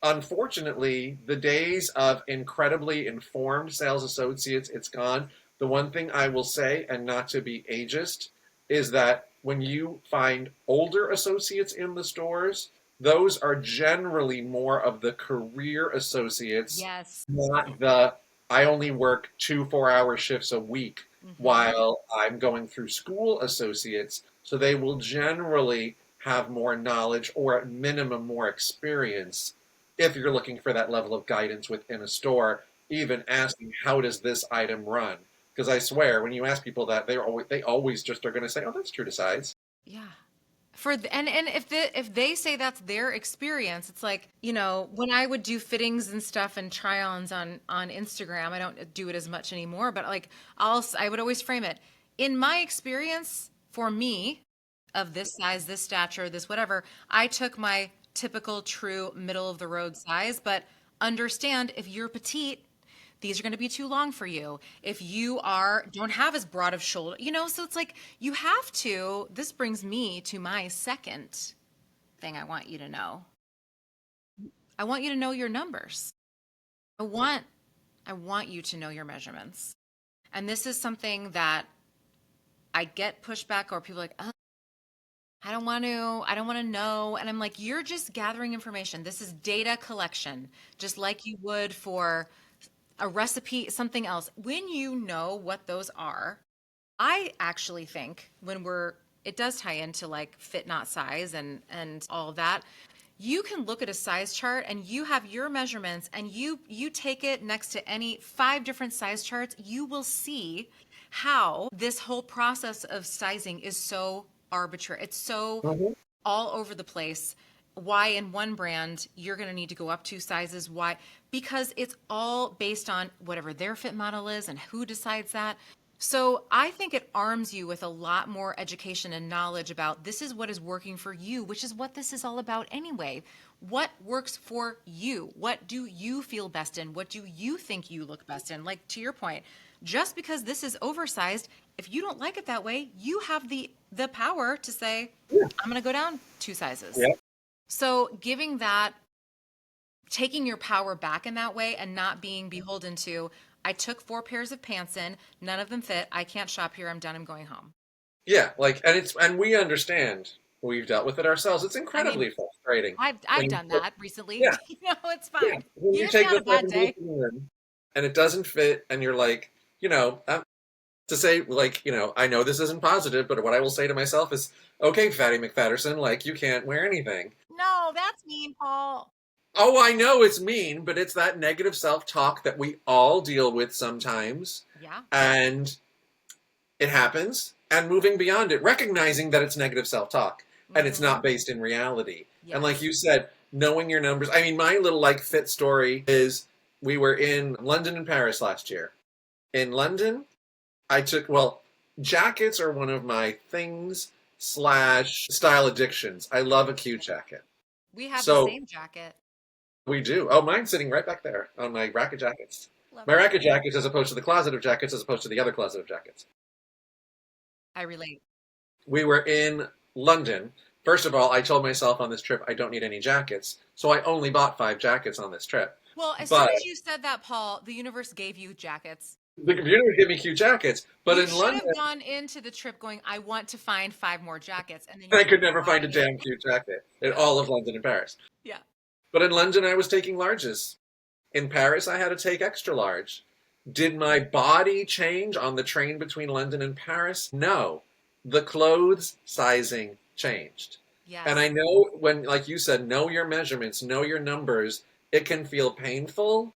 Speaker 2: unfortunately, the days of incredibly informed sales associates, it's gone. The one thing I will say, and not to be ageist, is that when you find older associates in the stores, those are generally more of the career associates,
Speaker 1: Yes.
Speaker 2: not the I only work 2 4-hour shifts a week
Speaker 1: Mm-hmm.
Speaker 2: while I'm going through school associates. So they will generally have more knowledge or at minimum more experience if you're looking for that level of guidance within a store, even asking how does this item run? Because I swear, when you ask people that, they always just are going to say, "Oh, that's true to size."
Speaker 1: Yeah. And if they say that's their experience, it's like, when I would do fittings and stuff and try-ons on Instagram, I don't do it as much anymore, but like I would always frame it. In my experience, for me, of this size, this stature, this whatever, I took my typical true middle of the road size, but understand if you're petite, these are going to be too long for you. If you don't have as broad of shoulder, so it's like you have to. This brings me to my second thing I want you to know. I want you to know your numbers. I want I want you to know your measurements. And this is something that I get pushback or people are like, "Oh, I don't want to know." And I'm like, "You're just gathering information. This is data collection, just like you would for a recipe, something else. When you know what those are, I actually think it does tie into like fit not size and all of that. You can look at a size chart and you have your measurements and you take it next to any five different size charts, you will see how this whole process of sizing is so arbitrary. It's so
Speaker 2: Mhm.
Speaker 1: all over the place. Why in one brand you're going to need to go up two sizes? Why? Because it's all based on whatever their fit model is and who decides that. So I think it arms you with a lot more education and knowledge about this is what is working for you, which is what this is all about anyway. What works for you? What do you feel best in? What do you think you look best in? Like to your point, just because this is oversized, if you don't like it that way, you have the power to say,
Speaker 2: Yeah.
Speaker 1: I'm going to go down 2 sizes.
Speaker 2: Yeah.
Speaker 1: So giving that, taking your power back in that way and not being beholden to, I took 4 pairs of pants in, none of them fit, I can't shop here, I'm done, I'm going home.
Speaker 2: Yeah, like, and we understand. We've dealt with it ourselves. It's
Speaker 1: I mean,
Speaker 2: incredibly frustrating
Speaker 1: I've
Speaker 2: when you
Speaker 1: done that recently.
Speaker 2: yeah,
Speaker 1: It's
Speaker 2: yeah,
Speaker 1: fine.
Speaker 2: when you
Speaker 1: You hit me
Speaker 2: take
Speaker 1: on
Speaker 2: the
Speaker 1: a bad
Speaker 2: 7 days
Speaker 1: day.
Speaker 2: in and it doesn't fit, and you're like, to say like, I know this isn't positive, but what I will say to myself is, okay, Fatty McFatterson, like you can't wear anything.
Speaker 1: No, that's mean, Paul.
Speaker 2: Oh, I know it's mean, but it's that negative self-talk that we all deal with sometimes,
Speaker 1: Yeah.
Speaker 2: and it happens, and moving beyond it, recognizing that it's negative self-talk and it's
Speaker 1: Hmm.
Speaker 2: not based in reality. And like
Speaker 1: Yes.
Speaker 2: you said, knowing your numbers. I mean, my little like fit story is we were in London and Paris last year. In London, I took, well, jackets are one of my things slash style addictions. I love a cute jacket.
Speaker 1: We have the
Speaker 2: So
Speaker 1: same jacket.
Speaker 2: we do. Oh, mine's sitting right back there on my rack of jackets. My
Speaker 1: Lovely.
Speaker 2: rack of jackets as opposed to the closet of jackets as opposed to the other closet of jackets.
Speaker 1: I relate.
Speaker 2: We were in London. First of all, I told myself on this trip I don't need any jackets, so I only bought 5 jackets on this trip.
Speaker 1: Well, as soon
Speaker 2: But
Speaker 1: as you said that, Paul, the universe gave you jackets.
Speaker 2: the computer would give me cute jackets. But
Speaker 1: You
Speaker 2: in
Speaker 1: should
Speaker 2: London,
Speaker 1: have gone into the trip going, I want to find 5 more jackets. And then you
Speaker 2: I
Speaker 1: could
Speaker 2: could
Speaker 1: have
Speaker 2: never
Speaker 1: bought
Speaker 2: find a
Speaker 1: any.
Speaker 2: damn cute jacket in
Speaker 1: Yeah.
Speaker 2: all of London and Paris.
Speaker 1: Yeah.
Speaker 2: But in London, I was taking larges. In Paris, I had to take extra large. Did my body change on the train between London and Paris? No. The clothes sizing changed. And I
Speaker 1: Yes.
Speaker 2: know when, like you said, know your measurements, know your numbers, it can feel painful,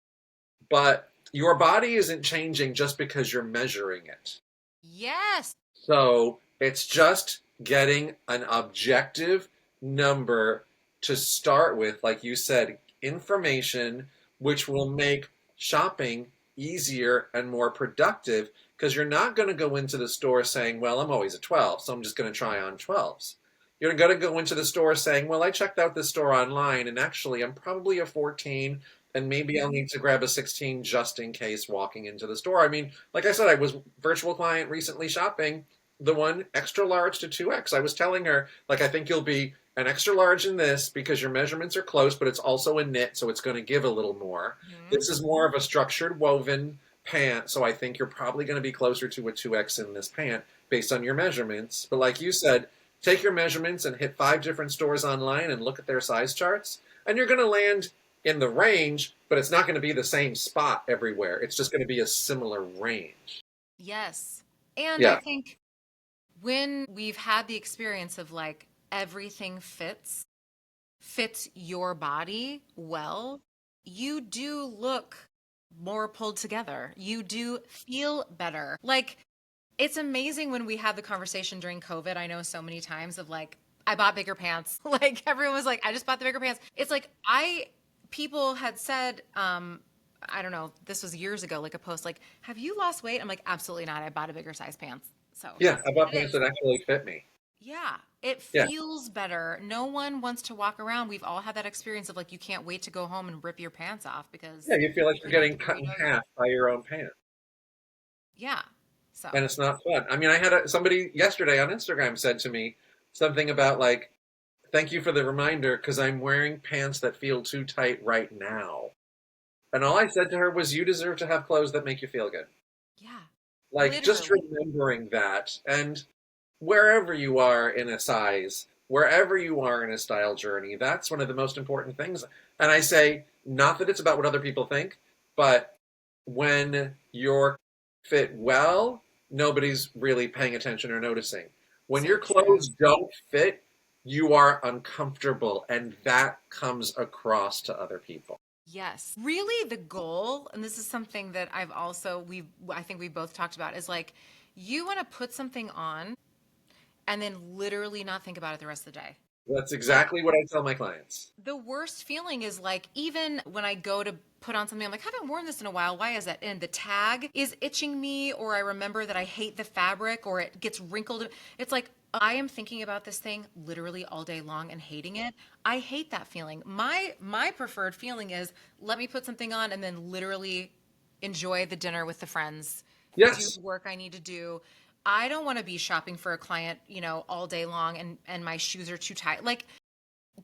Speaker 2: but your body isn't changing just because you're measuring it.
Speaker 1: Yes.
Speaker 2: So it's just getting an objective number to start with, like you said, information which will make shopping easier and more productive because you're not going to go into the store saying, well, I'm always a 12, so I'm just going to try on 12s. You're going to go into the store saying, well, I checked out this store online and actually I'm probably a 14 and maybe I'll need to grab a 16 just in case walking into the store. I mean, like I said, I was virtual client recently shopping the one extra large to 2X. I was telling her, like, I think you'll be an extra large in this because your measurements are close, but it's also a knit, so it's going to give a little more.
Speaker 1: Hmm.
Speaker 2: This is more of a structured woven pant, so I think you're probably going to be closer to a 2X in this pant based on your measurements. But like you said, take your measurements and hit 5 different stores online and look at their size charts, and you're going to land in the range, but it's not going to be the same spot everywhere. It's just going to be a similar range.
Speaker 1: Yes. And I
Speaker 2: Yeah.
Speaker 1: think when we've had the experience of like everything fits your body well, you do look more pulled together. You do feel better. Like it's amazing when we had the conversation during COVID. I know so many times of like, I bought bigger pants. Like everyone was like, I just bought the bigger pants. It's like people had said, I don't know, this was years ago, like a post like, have you lost weight? I'm like, absolutely not. I bought a bigger size pants. So
Speaker 2: Yeah, I
Speaker 1: what
Speaker 2: bought
Speaker 1: it
Speaker 2: pants
Speaker 1: is.
Speaker 2: that actually fit me.
Speaker 1: Yeah, it
Speaker 2: Yeah.
Speaker 1: feels better. No one wants to walk around. We've all had that experience of like you can't wait to go home and rip your pants off
Speaker 2: Yeah,
Speaker 1: because
Speaker 2: you feel like you're
Speaker 1: you're not
Speaker 2: getting
Speaker 1: the
Speaker 2: cut in
Speaker 1: burrito you
Speaker 2: half by your own pants,
Speaker 1: yeah. So,
Speaker 2: and it's not fun. I mean, I had somebody yesterday on Instagram said to me something about like, "Thank you for the reminder because I'm wearing pants that feel too tight right now." And all I said to her was, "You deserve to have clothes that make you feel good."
Speaker 1: yeah.
Speaker 2: Like just
Speaker 1: Literally.
Speaker 2: remembering that, and wherever you are in a size, wherever you are in a style journey, that's one of the most important things. And I say, not that it's about what other people think, but when you're fit well, nobody's really paying attention or noticing. When
Speaker 1: So
Speaker 2: your
Speaker 1: true.
Speaker 2: clothes don't fit, you are uncomfortable, and that comes across to other people.
Speaker 1: Yes. Really the goal, and this is something that I think we both talked about is like you want to put something on and then literally not think about it the rest of the day.
Speaker 2: That's exactly what I tell my clients.
Speaker 1: The worst feeling is like, even when I go to put on something, I'm like, I haven't worn this in a while. Why is that? And the tag is itching me, or I remember that I hate the fabric, or it gets wrinkled. It's like, I am thinking about this thing literally all day long and hating it. I hate that feeling. My preferred feeling is, let me put something on and then literally enjoy the dinner with the friends, do
Speaker 2: Yes.
Speaker 1: the work I need to do. I don't want to be shopping for a client, all day long, and my shoes are too tight. Like,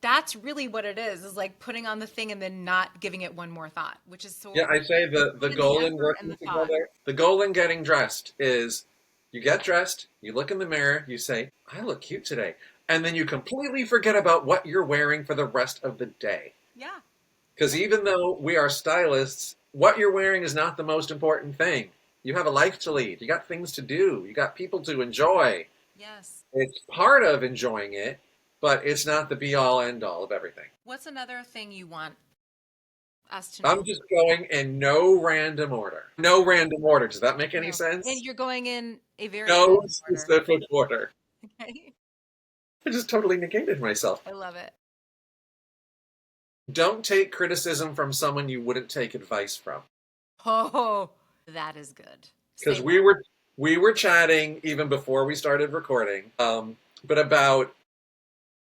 Speaker 1: that's really what it is like putting on the thing and then not giving it one more thought, which is so
Speaker 2: Yeah, I say
Speaker 1: you
Speaker 2: the
Speaker 1: put in the
Speaker 2: goal in
Speaker 1: effort and
Speaker 2: working
Speaker 1: the thought.
Speaker 2: together, the goal in getting dressed is you get dressed, you look in the mirror, you say, I look cute today. And then you completely forget about what you're wearing for the rest of the day.
Speaker 1: Yeah.
Speaker 2: Because
Speaker 1: Yeah.
Speaker 2: even though we are stylists, what you're wearing is not the most important thing. You have a life to lead, you got things to do, you got people to enjoy.
Speaker 1: Yes.
Speaker 2: It's part of enjoying it, but it's not the be all end all of everything.
Speaker 1: What's another thing you want us to
Speaker 2: I'm
Speaker 1: know?
Speaker 2: just going in no random order. No random order. Does that make any
Speaker 1: No, and
Speaker 2: sense?
Speaker 1: you're going in a very
Speaker 2: No
Speaker 1: random order.
Speaker 2: specific order.
Speaker 1: Okay.
Speaker 2: I just totally negated myself.
Speaker 1: I love it.
Speaker 2: Don't take criticism from someone you wouldn't take advice from.
Speaker 1: Oh, that is good. Say
Speaker 2: Because
Speaker 1: more.
Speaker 2: we were chatting even before we started recording, but about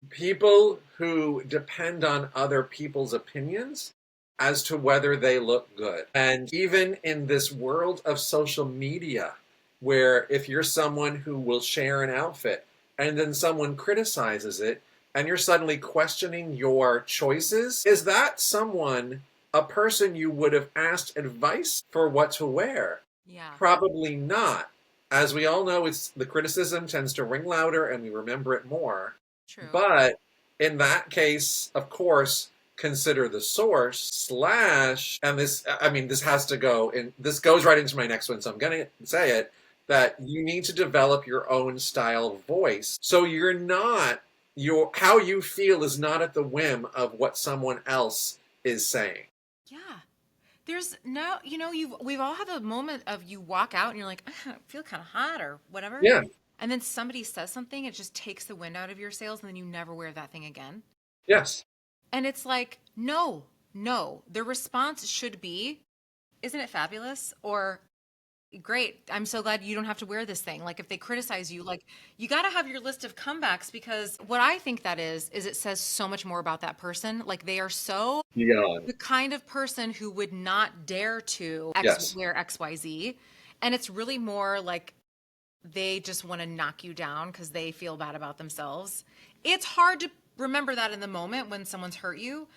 Speaker 2: people who depend on other people's opinions as to whether they look good. And even in this world of social media, where if you're someone who will share an outfit and then someone criticizes it and you're suddenly questioning your choices, is that someone, a person you would have asked advice for what to wear?
Speaker 1: Yeah.
Speaker 2: Probably not. As we all know, it's the criticism tends to ring louder and we remember it more.
Speaker 1: True.
Speaker 2: But in that case, of course, consider the source slash, and this, I mean, this has to go, and this goes right into my next one, so I'm going to say it, that you need to develop your own style voice. So you're not, how you feel is not at the whim of what someone else is saying.
Speaker 1: Yeah. There's no, we've all had a moment of you walk out and you're like, "Ah, I feel kind of hot or whatever."
Speaker 2: Yeah.
Speaker 1: And then somebody says something, it just takes the wind out of your sails and then you never wear that thing again.
Speaker 2: Yes.
Speaker 1: And it's like, no, no. The response should be, isn't it fabulous? Or, great, I'm so glad you don't have to wear this thing. Like, if they criticize you, like, you got to have your list of comebacks, because what I think that is it says so much more about that person. Like, they are so
Speaker 2: Beyond.
Speaker 1: the kind of person who would not dare to
Speaker 2: Yes.
Speaker 1: wear XYZ. And it's really more like they just want to knock you down because they feel bad about themselves. It's hard to remember that in the moment when someone's hurt you.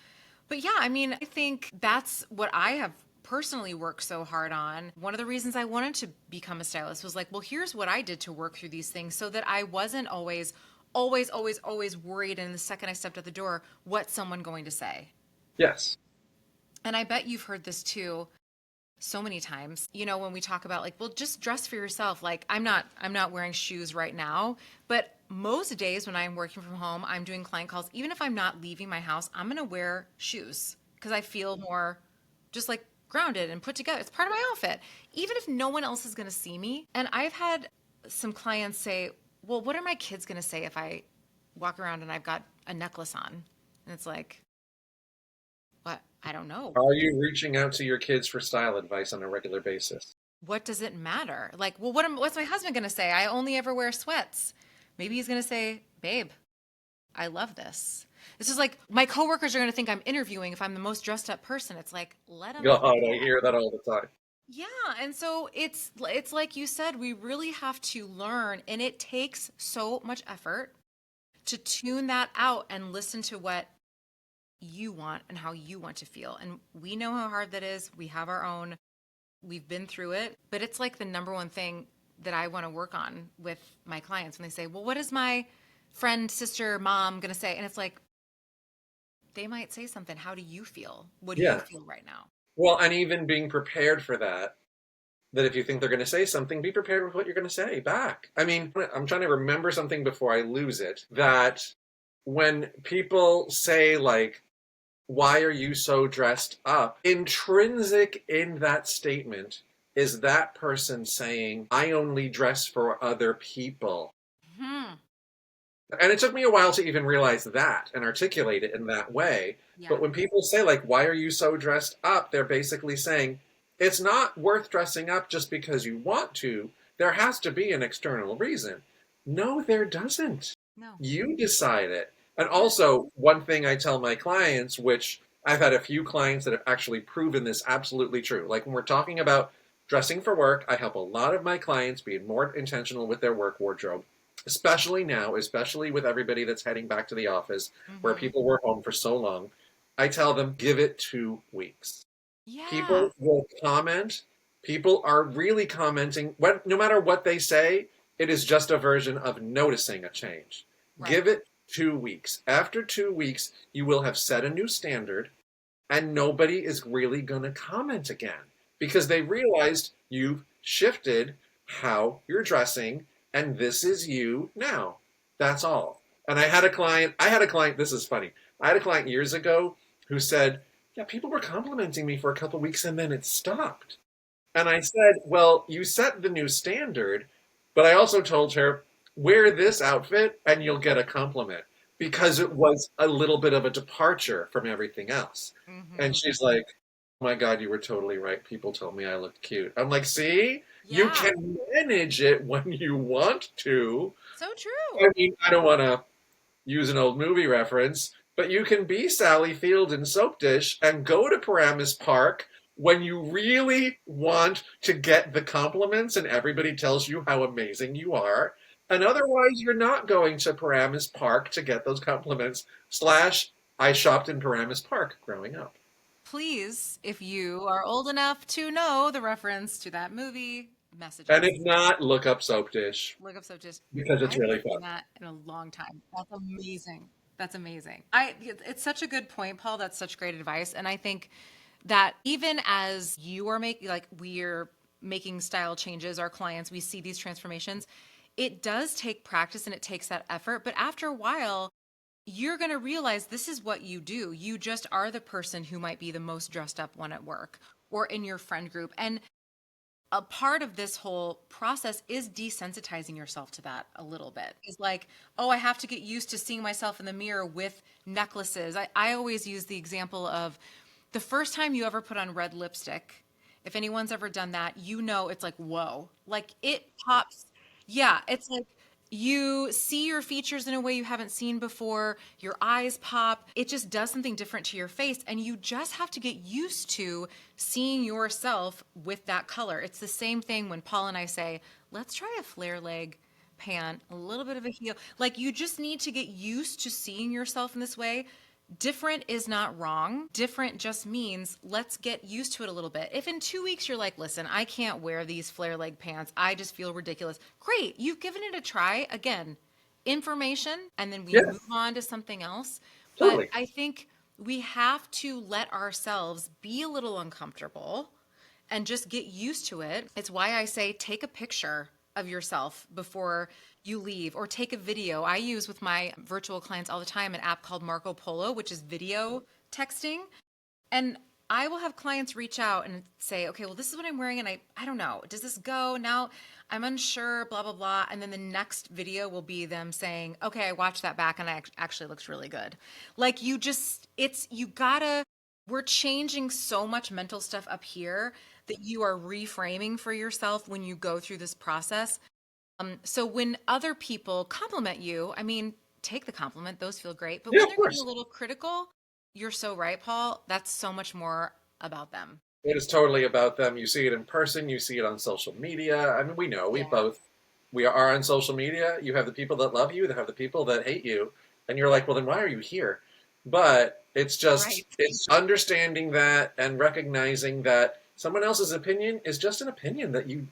Speaker 1: But yeah, I mean, I think that's what I have personally worked so hard on. One of the reasons I wanted to become a stylist was like, well, here's what I did to work through these things so that I wasn't always worried. And the second I stepped out the door, what's someone going to say?
Speaker 2: Yes.
Speaker 1: And I bet you've heard this too so many times. When we talk about like, well, just dress for yourself. Like, I'm not wearing shoes right now, but most days when I'm working from home, I'm doing client calls. Even if I'm not leaving my house, I'm going to wear shoes because I feel more just like grounded and put together. It's part of my outfit, even if no one else is going to see me. And I've had some clients say, well, what are my kids going to say if I walk around and I've got a necklace on? And it's like, what? I don't know.
Speaker 2: Are you reaching out to your kids for style advice on a regular basis?
Speaker 1: What does it matter? Like, well, what's my husband going to say? I only ever wear sweats. Maybe he's going to say, babe, I love this. This is like, my coworkers are going to think I'm interviewing if I'm the most dressed up person. It's like, let them
Speaker 2: God,
Speaker 1: think
Speaker 2: I
Speaker 1: that.
Speaker 2: hear that all the time.
Speaker 1: Yeah, and so it's like you said, we really have to learn, and it takes so much effort to tune that out and listen to what you want and how you want to feel. And we know how hard that is. We have our own, we've been through it, but it's like the number one thing that I want to work on with my clients when they say, well, what is my friend, sister, mom going to say? And it's like, they might say something. How do you feel? What do you
Speaker 2: Yeah.
Speaker 1: feel right now?
Speaker 2: Well, and even being prepared for that, that if you think they're going to say something, be prepared with what you're going to say back. I mean, I'm trying to remember something before I lose it, that when people say, like, why are you so dressed up? Intrinsic in that statement is that person saying, I only dress for other people.
Speaker 1: Hmm.
Speaker 2: And it took me a while to even realize that and articulate it in that way.
Speaker 1: Yeah.
Speaker 2: But when people say, like, why are you so dressed up? They're basically saying, it's not worth dressing up just because you want to. There has to be an external reason. No, there doesn't.
Speaker 1: No.
Speaker 2: You decide it. And
Speaker 1: Yeah.
Speaker 2: also, one thing I tell my clients, which I've had a few clients that have actually proven this absolutely true. Like when we're talking about dressing for work, I help a lot of my clients be more intentional with their work wardrobe, especially now, especially with everybody that's heading back to the office where
Speaker 1: Mm-hmm.
Speaker 2: people were home for so long. I tell them, give it 2 weeks.
Speaker 1: Yeah.
Speaker 2: People will comment. People are really commenting. No matter what they say, it is just a version of noticing a change.
Speaker 1: Right.
Speaker 2: Give it 2 weeks. After 2 weeks, you will have set a new standard, and nobody is really going to comment again because they realized you've shifted how you're dressing, and this is you now. That's all. And I had a client, this is funny. I had a client years ago who said, yeah, people were complimenting me for a couple of weeks and then it stopped. And I said, well, you set the new standard, but I also told her, wear this outfit and you'll get a compliment because it was a little bit of a departure from everything else. And
Speaker 1: Mm-hmm.
Speaker 2: she's like, oh my God, you were totally right. People told me I looked cute. I'm like, see, you
Speaker 1: Yeah.
Speaker 2: can manage it when you want to.
Speaker 1: So true.
Speaker 2: I mean, I don't want to use an old movie reference, but you can be Sally Field in Soap Dish and go to Paramus Park when you really want to get the compliments and everybody tells you how amazing you are. And otherwise, you're not going to Paramus Park to get those compliments. Slash, I shopped in Paramus Park growing up.
Speaker 1: Please, if you are old enough to know the reference to that movie, message
Speaker 2: And if
Speaker 1: us.
Speaker 2: not, look up Soap Dish
Speaker 1: Look up so just
Speaker 2: because
Speaker 1: I
Speaker 2: it's
Speaker 1: haven't
Speaker 2: really
Speaker 1: seen
Speaker 2: fun.
Speaker 1: that in a long time. That's amazing. That's amazing. It's such a good point, Paul. That's such great advice. And I think that even as you are making like we're making style changes, our clients, we see these transformations, it does take practice and it takes that effort. But after a while, you're going to realize this is what you do. You just are the person who might be the most dressed up one at work or in your friend group. And a part of this whole process is desensitizing yourself to that a little bit. It's like, oh, I have to get used to seeing myself in the mirror with necklaces. I always use the example of the first time you ever put on red lipstick. If anyone's ever done that, you know it's like, whoa, like it pops. Yeah, it's like you see your features in a way you haven't seen before, your eyes pop, it just does something different to your face, and you just have to get used to seeing yourself with that color. It's the same thing when Paul and I say, let's try a flare leg pant, a little bit of a heel. Like you just need to get used to seeing yourself in this way. Different is not wrong. Different just means let's get used to it a little bit. If in 2 weeks you're like, listen, I can't wear these flare leg pants, I just feel ridiculous. Great, you've given it a try. Again, information, and then we
Speaker 2: Yeah,
Speaker 1: move on to something else. But
Speaker 2: totally.
Speaker 1: I think we have to let ourselves be a little uncomfortable and just get used to it. It's why I say take a picture of yourself before you leave or take a video. I use with my virtual clients all the time an app called Marco Polo, which is video texting. And I will have clients reach out and say, okay, well, this is what I'm wearing. And I don't know, does this go? Now I'm unsure, blah, blah, blah. And then the next video will be them saying, okay, I watched that back and it actually looks really good. Like you just, you gotta, we're changing so much mental stuff up here that you are reframing for yourself when you go through this process. So when other people compliment you, I mean, take the compliment, those feel great. But
Speaker 2: Yeah,
Speaker 1: when
Speaker 2: of
Speaker 1: they're getting a
Speaker 2: course.
Speaker 1: little critical, you're so right, Paul. That's so much more about them.
Speaker 2: It is totally about them. You see it in person, you see it on social media. I mean, we know
Speaker 1: Yeah.
Speaker 2: we are on social media. You have the people that love you, they have the people that hate you, and you're like, well, then why are you here? But
Speaker 1: Right.
Speaker 2: it's understanding that and recognizing that someone else's opinion is just an opinion that you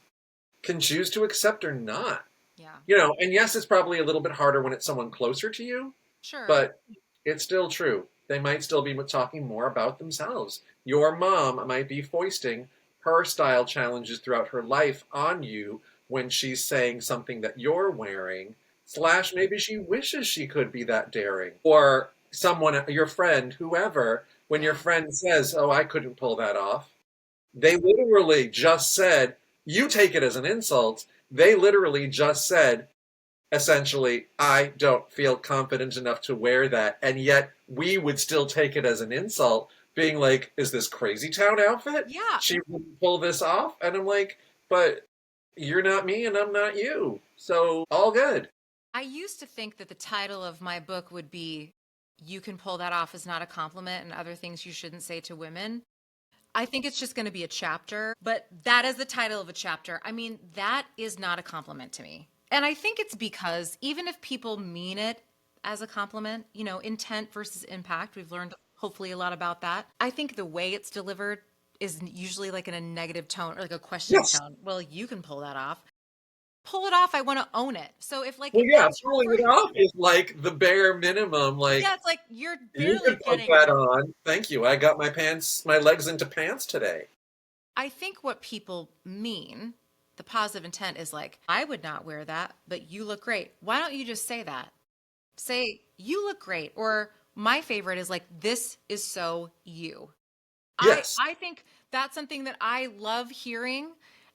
Speaker 2: can choose to accept or not.
Speaker 1: Yeah.
Speaker 2: And yes, it's probably a little bit harder when it's someone closer to you,
Speaker 1: Sure.
Speaker 2: but it's still true. They might still be talking more about themselves. Your mom might be foisting her style challenges throughout her life on you when she's saying something that you're wearing, slash, maybe she wishes she could be that daring. Or someone, your friend, whoever, when your
Speaker 1: Yeah.
Speaker 2: friend says, oh, I couldn't pull that off, they literally just said, you take it as an insult. They literally just said, essentially, I don't feel confident enough to wear that. And yet we would still take it as an insult, being like, is this crazy town outfit?
Speaker 1: Yeah.
Speaker 2: She wouldn't pull this off. And I'm like, but you're not me and I'm not you. So all good.
Speaker 1: I used to think that the title of my book would be You Can Pull That Off Is Not a Compliment and Other Things You Shouldn't Say to Women. I think it's just going to be a chapter, but that is the title of a chapter. I mean, that is not a compliment to me. And I think it's because even if people mean it as a compliment, you know, intent versus impact, we've learned hopefully a lot about that. I think the way it's delivered is usually like in a negative tone or like a questioning
Speaker 2: Yes.
Speaker 1: tone. Well, you can pull that off. Pull it off. I want to own it. So
Speaker 2: Well,
Speaker 1: if
Speaker 2: yeah,
Speaker 1: that's your
Speaker 2: pulling it
Speaker 1: first,
Speaker 2: off is like the bare minimum.
Speaker 1: yeah,
Speaker 2: Like,
Speaker 1: it's like you're
Speaker 2: you
Speaker 1: barely
Speaker 2: could put
Speaker 1: getting
Speaker 2: that
Speaker 1: it.
Speaker 2: on. Thank you. I got my pants, my legs into pants today.
Speaker 1: I think what people mean, the positive intent is like, I would not wear that, but you look great. Why don't you just say that? Say, you look great. Or my favorite is like, this is so you.
Speaker 2: Yes.
Speaker 1: I think that's something that I love hearing.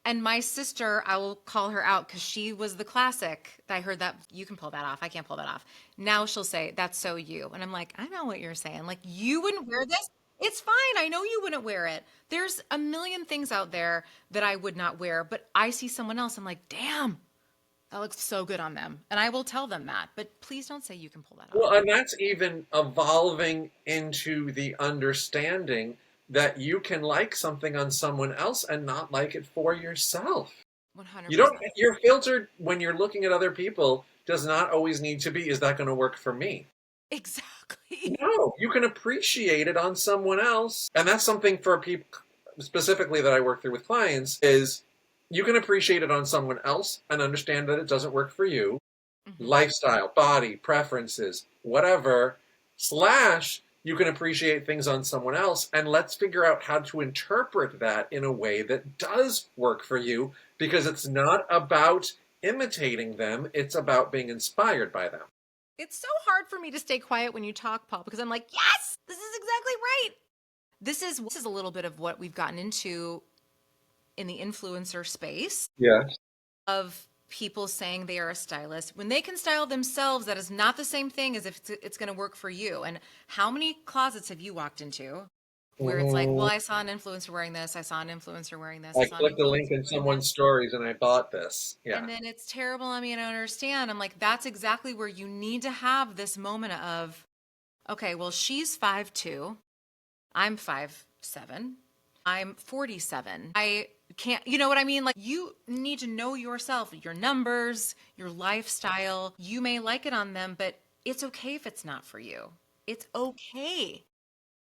Speaker 1: And my sister, I will call her out because she was the classic. I heard that you can pull that off. I can't pull that off. Now she'll say, that's so you. And I'm like, I know what you're saying. Like, you wouldn't wear this. It's fine. I know you wouldn't wear it. There's a million things out there that I would not wear, but I see someone else. I'm like, damn, that looks so good on them. And I will tell them that. But please don't say you can pull that off.
Speaker 2: Well, and that's even evolving into the understanding that you can like something on someone else and not like it for yourself. You don't,
Speaker 1: 100%.
Speaker 2: your filter when you're looking at other people does not always need to be, is that going to work for me?
Speaker 1: Exactly.
Speaker 2: No, you can appreciate it on someone else. And that's something for people specifically that I work through with clients is you can appreciate it on someone else and understand that it doesn't work for you.
Speaker 1: Hmm.
Speaker 2: Lifestyle, body, preferences, whatever, slash, you can appreciate things on someone else. And let's figure out how to interpret that in a way that does work for you because it's not about imitating them, it's about being inspired by them.
Speaker 1: It's so hard for me to stay quiet when you talk, Paul, because I'm like, yes, this is exactly right. This is a little bit of what we've gotten into in the influencer space
Speaker 2: Yes.
Speaker 1: of people saying they are a stylist when they can style themselves. That is not the same thing as if it's going to work for you. And how many closets have you walked into where it's like, well,
Speaker 2: Mhm.
Speaker 1: I saw an influencer wearing this, I saw an influencer wearing this, I
Speaker 2: I
Speaker 1: saw an
Speaker 2: clicked a link
Speaker 1: influencer
Speaker 2: in
Speaker 1: wearing this,
Speaker 2: someone's stories and I bought this.
Speaker 1: and
Speaker 2: Yeah.
Speaker 1: then it's terrible on me and I don't understand. I'm like, that's exactly where you need to have this moment of, okay, well, she's 5'2". I'm 5'7". I'm 47. I can't, you know what I mean? Like, you need to know yourself, your numbers, your lifestyle. You may like it on them, but it's okay if it's not for you. It's okay.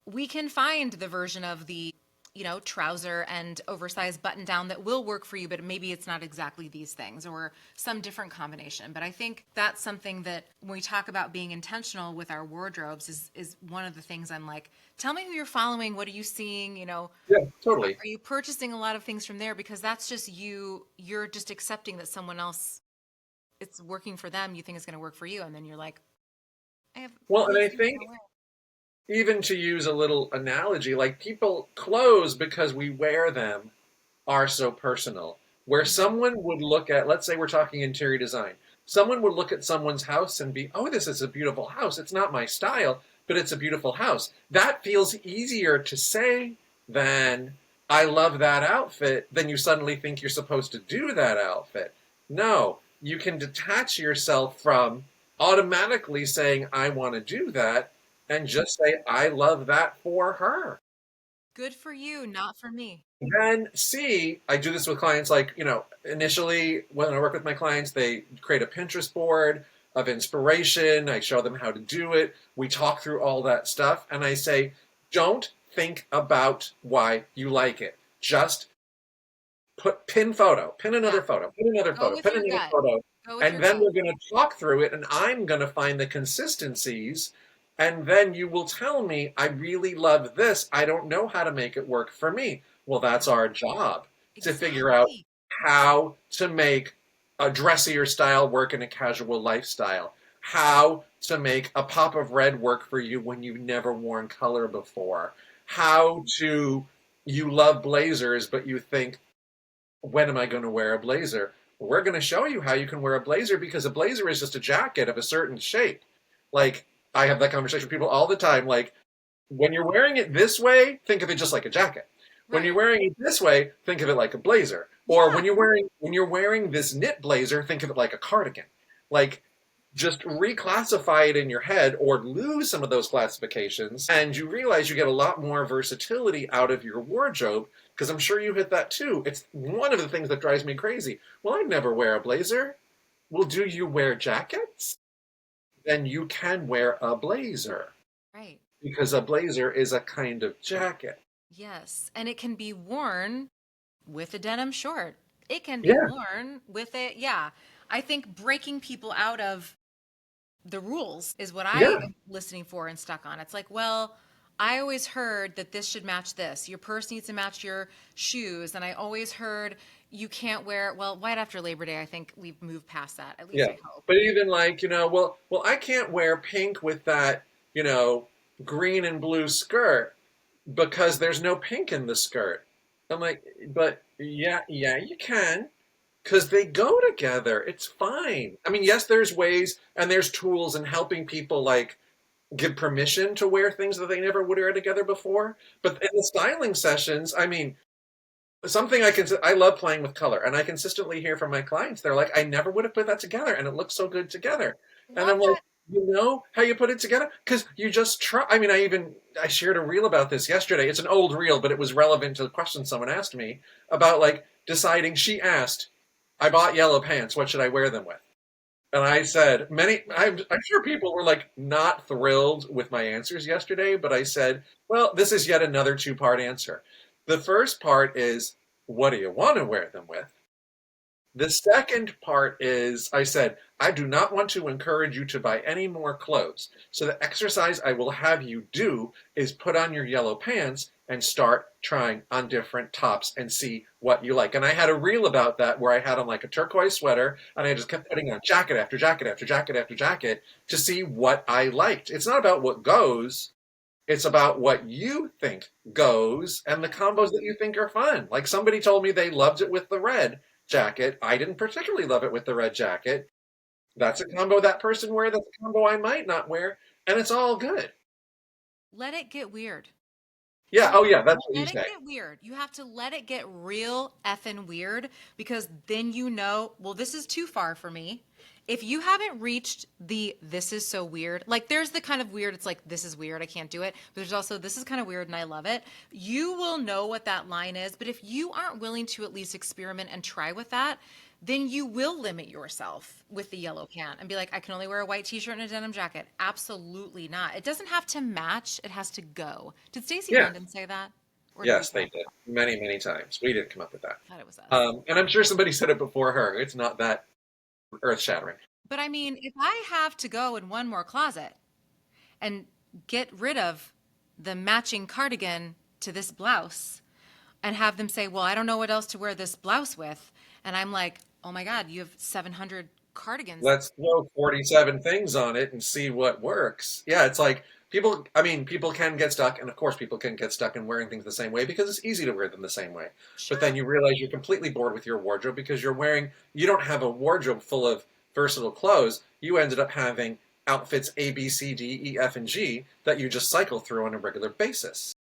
Speaker 1: We can find the version of the, you know, trouser and oversized button down that will work for you, but maybe it's not exactly these things or some different combination. But I think that's something that when we talk about being intentional with our wardrobes is one of the things I'm like, tell me who you're following, what are you seeing, you know,
Speaker 2: Yeah, totally.
Speaker 1: are you purchasing a lot of things from there? Because that's just you, you're just accepting that someone else, it's working for them, you think it's going to work for you, and then you're like, I have
Speaker 2: Well,
Speaker 1: all
Speaker 2: and
Speaker 1: these
Speaker 2: I
Speaker 1: things I
Speaker 2: think
Speaker 1: want to wear.
Speaker 2: even to use a little analogy, like people clothes because we wear them are so personal. Where
Speaker 1: Mm-hmm.
Speaker 2: someone would look at, let's say we're talking interior design, someone would look at someone's house and be, oh, this is a beautiful house. It's not my style, but it's a beautiful house. That feels easier to say than, I love that outfit, then you suddenly think you're supposed to do that outfit. No, you can detach yourself from automatically saying, I want to do that, and just say, I love that for her.
Speaker 1: Good for you, not for me.
Speaker 2: Then C, I do this with clients like, initially when I work with my clients, they create a Pinterest board of inspiration. I show them how to do it. We talk through all that stuff. And I say, don't think about why you like it. Just pin photo, pin another
Speaker 1: Yeah.
Speaker 2: photo, pin another
Speaker 1: Go
Speaker 2: photo,
Speaker 1: with
Speaker 2: pin
Speaker 1: your
Speaker 2: another
Speaker 1: gut.
Speaker 2: photo.
Speaker 1: Go with
Speaker 2: And
Speaker 1: your
Speaker 2: then
Speaker 1: gut.
Speaker 2: we're going to talk through it and I'm going to find the consistencies. And then you will tell me, I really love this. I don't know how to make it work for me. Well, that's our job to figure out
Speaker 1: Exactly.
Speaker 2: how to make a dressier style work in a casual lifestyle, how to make a pop of red work for you when you've never worn color before, how to, you love blazers, but you think, when am I going to wear a blazer? we're going to show you how you can wear a blazer, because a blazer is just a jacket of a certain shape. Like, I have that conversation with people all the time. Like, when you're wearing it this way, think of it just like a jacket. When you're
Speaker 1: Right.
Speaker 2: wearing it this way, think of it like a blazer. Or
Speaker 1: Yeah.
Speaker 2: when you're wearing this knit blazer, think of it like a cardigan. Like, just reclassify it in your head or lose some of those classifications, and you realize you get a lot more versatility out of your wardrobe, because I'm sure you hit that too. It's one of the things that drives me crazy. Well, I never wear a blazer. Well, do you wear jackets? Then you can wear a blazer,
Speaker 1: Right.
Speaker 2: because a blazer is a kind of jacket.
Speaker 1: Yes. And it can be worn with a denim short. It can be
Speaker 2: Yeah,
Speaker 1: worn with it. Yeah. I think breaking people out of the rules is what I
Speaker 2: yeah,
Speaker 1: am listening for and stuck on. It's like, well, I always heard that this should match this. Your purse needs to match your shoes. And I always heard you can't wear, well, right after Labor Day, I think we've moved past that. At least
Speaker 2: yeah.
Speaker 1: I hope.
Speaker 2: But even like, well, I can't wear pink with that, green and blue skirt because there's no pink in the skirt. I'm like, but yeah, you can, because they go together. It's fine. I mean, yes, there's ways and there's tools in helping people like give permission to wear things that they never would wear together before. But in the styling sessions, I mean, something I love playing with color, and I consistently hear from my clients, they're like, I never would have put that together, and it looks so good together. And
Speaker 1: Love
Speaker 2: I'm like,
Speaker 1: that.
Speaker 2: you know how you put it together? Because you just try. I mean, I shared a reel about this yesterday. It's an old reel, but it was relevant to the question someone asked me about like deciding. She asked, I bought yellow pants. What should I wear them with? And I said, I'm sure people were like not thrilled with my answers yesterday, but I said, well, this is yet another two-part answer. The first part is, what do you want to wear them with? The second part is, I said, I do not want to encourage you to buy any more clothes. So the exercise I will have you do is put on your yellow pants and start trying on different tops and see what you like. And I had a reel about that where I had on like a turquoise sweater and I just kept putting on jacket after jacket after jacket after jacket to see what I liked. It's not about what goes. It's about what you think goes and the
Speaker 1: Yes.
Speaker 2: combos that you think are fun. Like somebody told me they loved it with the red jacket. I didn't particularly love it with the red jacket. That's a combo that person wear. That's a combo I might not wear. And it's all good.
Speaker 1: Let it get weird.
Speaker 2: Yeah.
Speaker 1: Let
Speaker 2: Oh, yeah. That's what you
Speaker 1: let it
Speaker 2: say.
Speaker 1: get weird. You have to let it get real effing weird because then you know, well, this is too far for me. If you haven't reached the this is so weird, like there's the kind of weird, it's like this is weird, I can't do it. But there's also this is kind of weird and I love it. You will know what that line is. But if you aren't willing to at least experiment and try with that, then you will limit yourself with the yellow pant and be like, I can only wear a white t-shirt and a denim jacket. Absolutely not. It doesn't have to match, it has to go. Did Stacey
Speaker 2: Yeah.
Speaker 1: London say that? Or did we
Speaker 2: Yes, they
Speaker 1: come up with
Speaker 2: did.
Speaker 1: that?
Speaker 2: Many, many times. We didn't come up with that.
Speaker 1: I thought it was us.
Speaker 2: And I'm sure somebody said it before her. It's not that earth shattering.
Speaker 1: But I mean, if I have to go in one more closet and get rid of the matching cardigan to this blouse and have them say, well, I don't know what else to wear this blouse with. And I'm like, oh my God, you have 700 cardigans.
Speaker 2: Let's throw 47 things on it and see what works. Yeah, it's like people can get stuck, and of course, people can get stuck in wearing things the same way because it's easy to wear them the same way. But then
Speaker 1: Sure.
Speaker 2: you realize you're completely bored with your wardrobe because you don't have a wardrobe full of versatile clothes. You ended up having outfits A, B, C, D, E, F, and G that you just cycle through on a regular basis.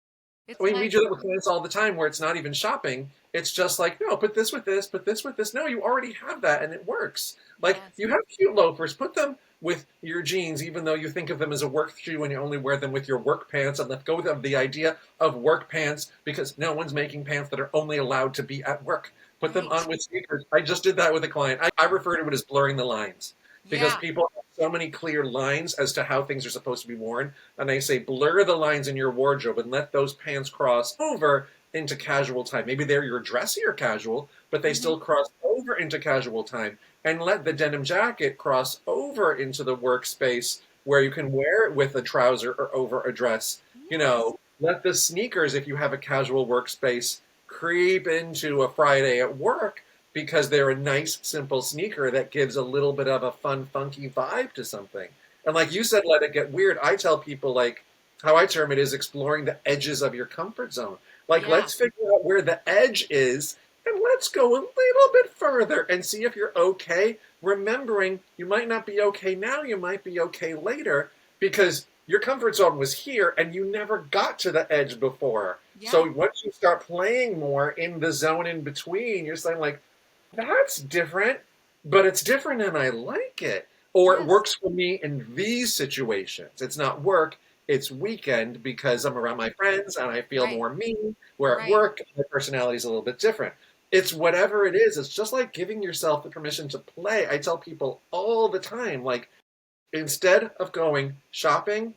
Speaker 2: I
Speaker 1: It's
Speaker 2: mean, we
Speaker 1: like,
Speaker 2: do that with clients all the time where it's not even shopping. It's just like, no, put this with this, put this with this. No, you already have that and it works. Like,
Speaker 1: yes.
Speaker 2: you have cute loafers, put them with your jeans, even though you think of them as a work shoe and you only wear them with your work pants, and let go of the idea of work pants because no one's making pants that are only allowed to be at work. Put them
Speaker 1: Right.
Speaker 2: on with sneakers. I just did that with a client. I refer to it as blurring the lines because
Speaker 1: Yeah.
Speaker 2: people have so many clear lines as to how things are supposed to be worn. And I say, blur the lines in your wardrobe and let those pants cross over into casual time. Maybe they're your dressier casual, but they
Speaker 1: Hmm.
Speaker 2: still cross over into casual time. And let the denim jacket cross over into the workspace where you can wear it with a trouser or over a dress.
Speaker 1: Yes.
Speaker 2: Let the sneakers, if you have a casual workspace, creep into a Friday at work because they're a nice, simple sneaker that gives a little bit of a fun, funky vibe to something. And like you said, let it get weird. I tell people, like, how I term it is exploring the edges of your comfort zone. Like,
Speaker 1: Yeah.
Speaker 2: let's figure out where the edge is and let's go a little bit further and see if you're okay. Remembering you might not be okay now, you might be okay later because your comfort zone was here and you never got to the edge before.
Speaker 1: Yeah.
Speaker 2: So once you start playing more in the zone in between, you're saying, like, that's different, but it's different and I like it. Or it
Speaker 1: Yes.
Speaker 2: works for me in these situations. It's not work, it's weekend because I'm around my friends and I feel
Speaker 1: Right.
Speaker 2: more me. Where at
Speaker 1: Right.
Speaker 2: work, my personality is a little bit different. It's whatever it is. It's just like giving yourself the permission to play. I tell people all the time, like, instead of going shopping,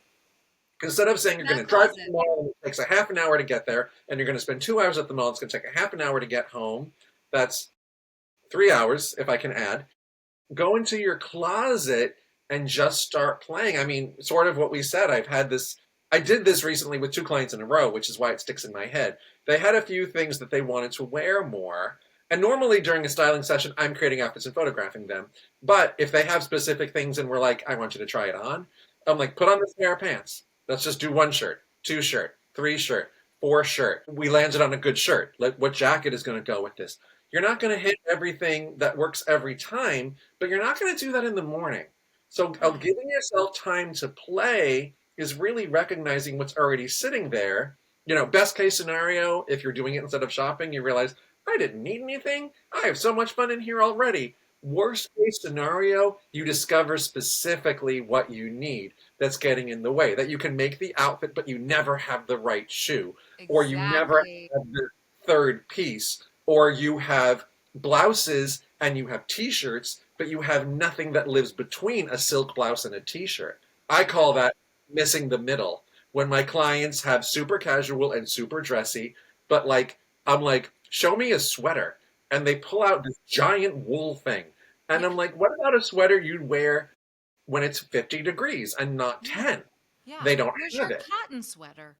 Speaker 2: instead of saying you're going
Speaker 1: That
Speaker 2: to drive to
Speaker 1: closet.
Speaker 2: the mall and it takes a half an hour to get there, and you're going to spend 2 hours at the mall, it's going to take a half an hour to get home. That's 3 hours, if I can add. Go into your closet and just start playing. I mean, sort of what we said. I did this recently with two clients in a row, which is why it sticks in my head. They had a few things that they wanted to wear more. And normally during a styling session, I'm creating outfits and photographing them. But if they have specific things and we're like, I want you to try it on, I'm like, put on this pair of pants. Let's just do one shirt, two shirt, three shirt, four shirt. We landed on a good shirt. Like, what jacket is going to go with this? You're not going to hit everything that works every time, but you're not going to do that in the morning. So giving yourself time to play is really recognizing what's already sitting there. Best case scenario, if you're doing it instead of shopping, you realize, I didn't need anything. I have so much fun in here already. Worst case scenario, you discover specifically what you need that's getting in the way, that you can make the outfit, but you never have the right shoe, or you never
Speaker 1: Exactly.
Speaker 2: have the third piece, or you have blouses and you have t-shirts, but you have nothing that lives between a silk blouse and a t-shirt. I call that missing the middle. When my clients have super casual and super dressy, but like, I'm like, show me a sweater. And they pull out this giant wool thing. And
Speaker 1: Yeah.
Speaker 2: I'm like, what about a sweater you'd wear when it's 50 degrees and not
Speaker 1: Yeah.
Speaker 2: 10?
Speaker 1: Yeah.
Speaker 2: They don't
Speaker 1: Where's
Speaker 2: have
Speaker 1: your
Speaker 2: it.
Speaker 1: cotton sweater?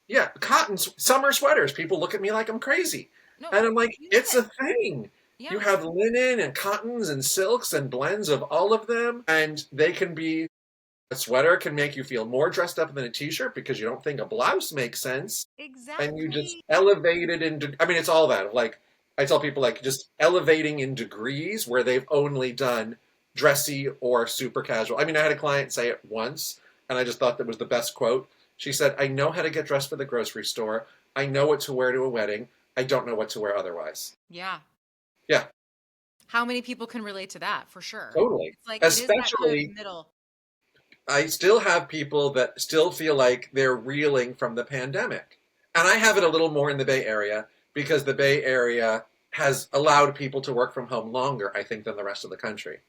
Speaker 2: Yeah, cotton summer sweaters. People look at me like I'm crazy.
Speaker 1: No,
Speaker 2: And I'm like,
Speaker 1: use
Speaker 2: it's
Speaker 1: it.
Speaker 2: a thing. You
Speaker 1: Yes.
Speaker 2: have linen and cottons and silks and blends of all of them, and they can be a sweater can make you feel more dressed up than a t-shirt because you don't think a blouse makes sense, and you just
Speaker 1: Exactly.
Speaker 2: elevate it into, I mean, it's all that. Like, I tell people, like, just elevating in degrees where they've only done dressy or super casual. I mean, I had a client say it once, and I just thought that was the best quote. She said, I know how to get dressed for the grocery store. I know what to wear to a wedding. I don't know what to wear otherwise.
Speaker 1: Yeah.
Speaker 2: Yeah,
Speaker 1: How many people can relate to that for sure?
Speaker 2: totally.
Speaker 1: It's like it is that kind of
Speaker 2: Especially,
Speaker 1: middle.
Speaker 2: I still have people that still feel like they're reeling from the pandemic. And I have it a little more in the Bay Area because the Bay Area has allowed people to work from home longer, I think, than the rest of the country.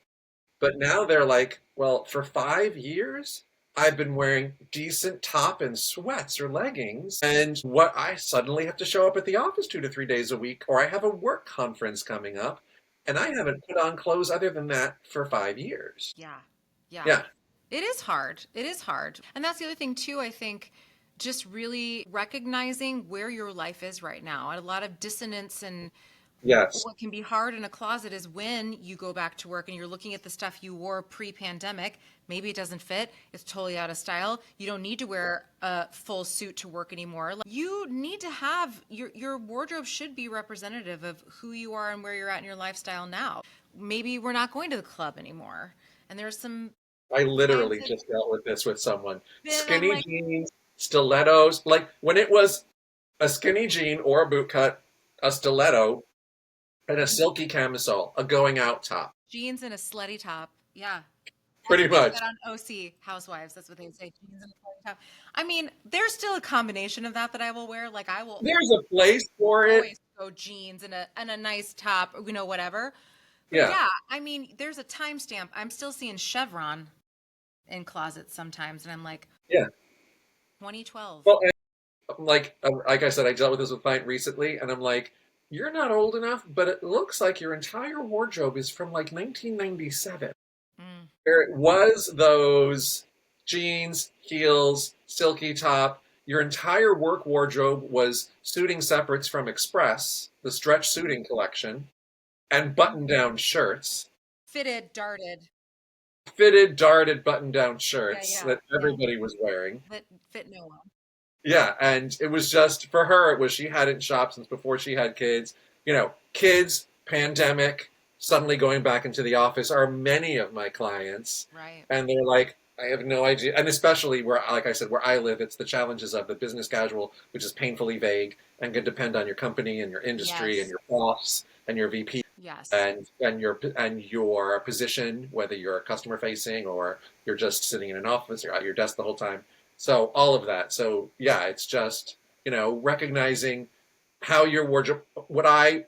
Speaker 2: But now they're like, well, for 5 years, I've been wearing decent top and sweats or leggings. And what I suddenly have to show up at the office 2 to 3 days a week, or I have a work conference coming up, and I haven't put on clothes other than that for 5 years.
Speaker 1: Yeah. Yeah.
Speaker 2: Yeah.
Speaker 1: It is hard. It is hard. And that's the other thing, too, I think, just really recognizing where your life is right now. And a lot of dissonance and
Speaker 2: Yes.
Speaker 1: what can be hard in a closet is when you go back to work and you're looking at the stuff you wore pre-pandemic. Maybe it doesn't fit. It's totally out of style. You don't need to wear a full suit to work anymore. Like, you need to have your wardrobe should be representative of who you are and where you're at in your lifestyle now. Maybe we're not going to the club anymore. And there's some
Speaker 2: I
Speaker 1: clients
Speaker 2: literally
Speaker 1: that
Speaker 2: just dealt with this with someone.
Speaker 1: and I'm
Speaker 2: Skinny
Speaker 1: like,
Speaker 2: jeans, stilettos, like when it was a skinny jean or a boot cut, a stiletto, and a silky camisole, a going out top.
Speaker 1: jeans and a slutty top. Yeah. That's
Speaker 2: Pretty
Speaker 1: what they
Speaker 2: much.
Speaker 1: said on OC Housewives. That's what they say. Jeans and a slutty top. I mean, there's still a combination of that I will wear. Like I will
Speaker 2: There's a place for it.
Speaker 1: always go jeans and a nice top, whatever. But
Speaker 2: Yeah.
Speaker 1: yeah, I mean, there's a timestamp. I'm still seeing Chevron in closets sometimes, and I'm like,
Speaker 2: Yeah.
Speaker 1: 2012.
Speaker 2: Well, and like I said, I dealt with this with a client recently, and I'm like, you're not old enough, but it looks like your entire wardrobe is from like 1997.
Speaker 1: Mm,
Speaker 2: There was those jeans, heels, silky top. Your entire work wardrobe was suiting separates from Express, the stretch suiting collection, and button down shirts,
Speaker 1: fitted, darted.
Speaker 2: fitted, darted button down
Speaker 1: Yeah,
Speaker 2: shirts
Speaker 1: yeah,
Speaker 2: that
Speaker 1: yeah.
Speaker 2: everybody was wearing.
Speaker 1: That fit no one.
Speaker 2: Yeah, and it was just for her, it was she hadn't shopped since before she had kids. Kids, pandemic, suddenly going back into the office are many of my clients.
Speaker 1: Right.
Speaker 2: And they're like, I have no idea. And especially where, like I said, where I live, it's the challenges of the business casual, which is painfully vague and can depend on your company and your industry and
Speaker 1: Yes.
Speaker 2: your boss and your VP
Speaker 1: Yes.
Speaker 2: and your position, whether you're customer facing or you're just sitting in an office or at your desk the whole time. So all of that. So yeah, it's just recognizing how your wardrobe,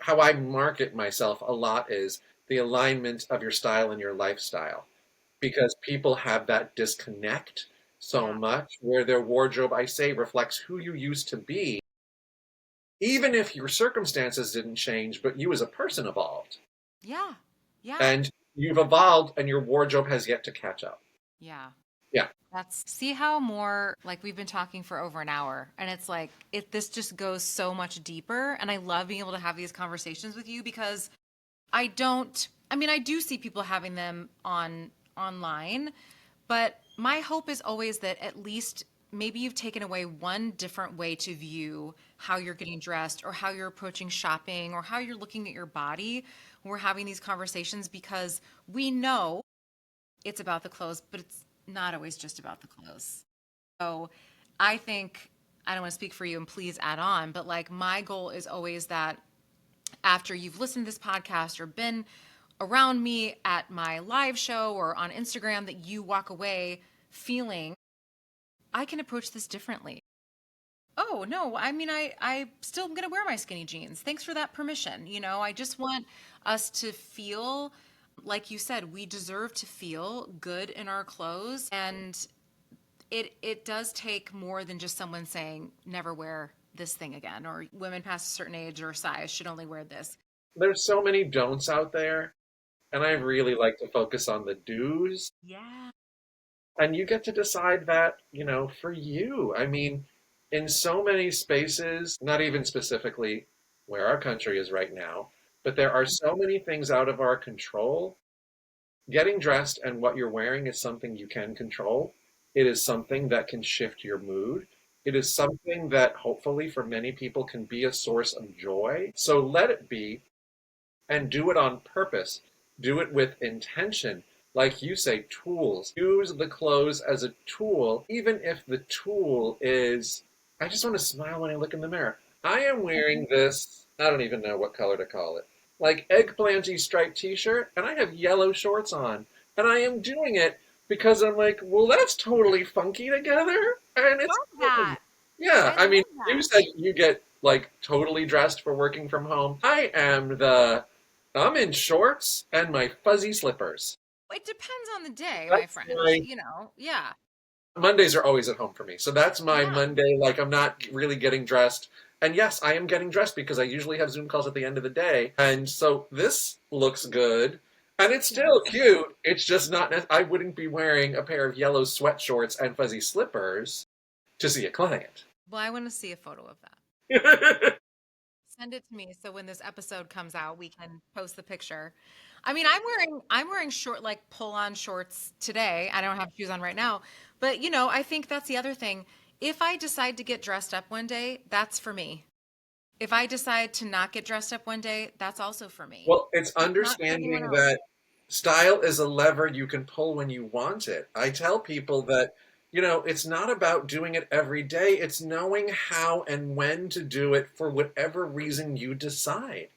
Speaker 2: how I market myself a lot is the alignment of your style and your lifestyle, because people have that disconnect so
Speaker 1: Yeah.
Speaker 2: much where their wardrobe, I say, reflects who you used to be, even if your circumstances didn't change, but you as a person evolved.
Speaker 1: Yeah. Yeah.
Speaker 2: And you've evolved and your wardrobe has yet to catch up.
Speaker 1: Yeah.
Speaker 2: Yeah.
Speaker 1: That's see how more like we've been talking for over an hour and it's like this just goes so much deeper and I love being able to have these conversations with you because I do see people having them online, but my hope is always that at least maybe you've taken away one different way to view how you're getting dressed or how you're approaching shopping or how you're looking at your body when we're having these conversations because we know it's about the clothes, but it's not always just about the clothes. So I think, I don't want to speak for you and please add on, but like my goal is always that after you've listened to this podcast or been around me at my live show or on Instagram, that you walk away feeling I can approach this differently. Oh, no, I still am going to wear my skinny jeans. Thanks for that permission. I just want us to feel, like you said, we deserve to feel good in our clothes. And it does take more than just someone saying, never wear this thing again, or women past a certain age or size should only wear this.
Speaker 2: There's so many don'ts out there, and I really like to focus on the do's.
Speaker 1: Yeah.
Speaker 2: And you get to decide that, for you. I mean, in so many spaces, not even specifically where our country is right now, but there are so many things out of our control. Getting dressed and what you're wearing is something you can control. It is something that can shift your mood. It is something that hopefully for many people can be a source of joy. So let it be, and do it on purpose. Do it with intention. Like you say, tools. Use the clothes as a tool, even if the tool is, I just want to smile when I look in the mirror. I am wearing this, I don't even know what color to call it, like eggplanty striped t shirt, and I have yellow shorts on. And I am doing it because I'm like, well, that's totally funky together. And it's
Speaker 1: Love
Speaker 2: good.
Speaker 1: that.
Speaker 2: Yeah,
Speaker 1: I
Speaker 2: I mean,
Speaker 1: love
Speaker 2: you
Speaker 1: that.
Speaker 2: said you get like totally dressed for working from home. I'm in shorts and my fuzzy slippers.
Speaker 1: It depends on the day, my
Speaker 2: That's
Speaker 1: friend.
Speaker 2: my
Speaker 1: Yeah.
Speaker 2: Mondays are always at home for me. So that's my
Speaker 1: Yeah.
Speaker 2: Monday. Like I'm not really getting dressed. And yes, I am getting dressed because I usually have Zoom calls at the end of the day. And so this looks good. And it's still
Speaker 1: Yes.
Speaker 2: cute. It's just not, I wouldn't be wearing a pair of yellow sweat shorts and fuzzy slippers to see a client.
Speaker 1: Well, I want to see a photo of that. Send it to me so when this episode comes out, we can post the picture. I'm wearing short like pull-on shorts today. I don't have shoes on right now, but I think that's the other thing. If I decide to get dressed up one day, that's for me. If I decide to not get dressed up one day, that's also for me.
Speaker 2: Well, it's
Speaker 1: It's not for anyone
Speaker 2: understanding
Speaker 1: else.
Speaker 2: that style is a lever you can pull when you want it. I tell people that, it's not about doing it every day, it's knowing how and when to do it for whatever reason you decide.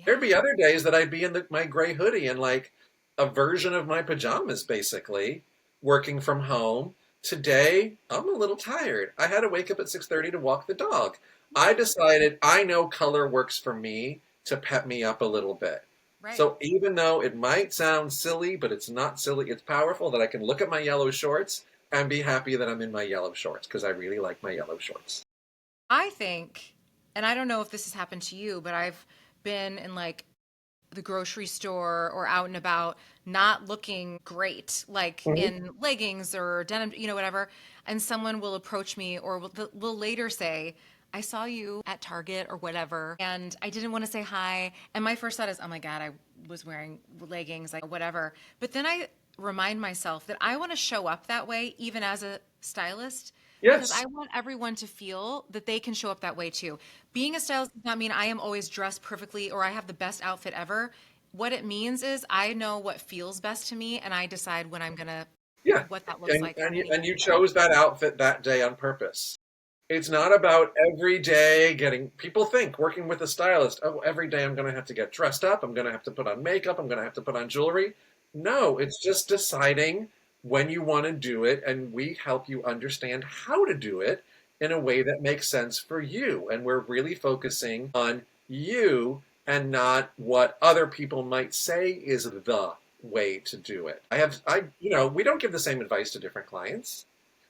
Speaker 2: There'd
Speaker 1: Yeah.
Speaker 2: be other days that I'd be in my gray hoodie and like a version of my pajamas, basically, working from home. Today, I'm a little tired. I had to wake up at 6:30 to walk the dog. I decided I know color works for me to pep me up a little bit.
Speaker 1: Right.
Speaker 2: So even though it might sound silly, but it's not silly, it's powerful that I can look at my yellow shorts and be happy that I'm in my yellow shorts because I really like my yellow shorts.
Speaker 1: I think, and I don't know if this has happened to you, but I've been in like the grocery store or out and about not looking great, like
Speaker 2: Mhm.
Speaker 1: in leggings or denim, whatever. And someone will approach me or will later say, I saw you at Target or whatever, and I didn't want to say hi. And my first thought is, oh my God, I was wearing leggings, like whatever. But then I remind myself that I want to show up that way, even as a stylist, because
Speaker 2: Yes.
Speaker 1: I want everyone to feel that they can show up that way too. Being a stylist does not mean I am always dressed perfectly or I have the best outfit ever. What it means is I know what feels best to me and I decide when I'm gonna
Speaker 2: Yeah.
Speaker 1: what that looks
Speaker 2: And
Speaker 1: like
Speaker 2: and
Speaker 1: on
Speaker 2: you,
Speaker 1: any
Speaker 2: and you
Speaker 1: given day.
Speaker 2: chose that outfit that day on purpose. It's not about every day getting, people think working with a stylist, oh, every day I'm going to have to get dressed up, I'm going to have to put on makeup, I'm going to have to put on jewelry. No, it's just deciding when you want to do it, and we help you understand how to do it in a way that makes sense for you. And we're really focusing on you and not what other people might say is the way to do it. We don't give the same advice to different clients.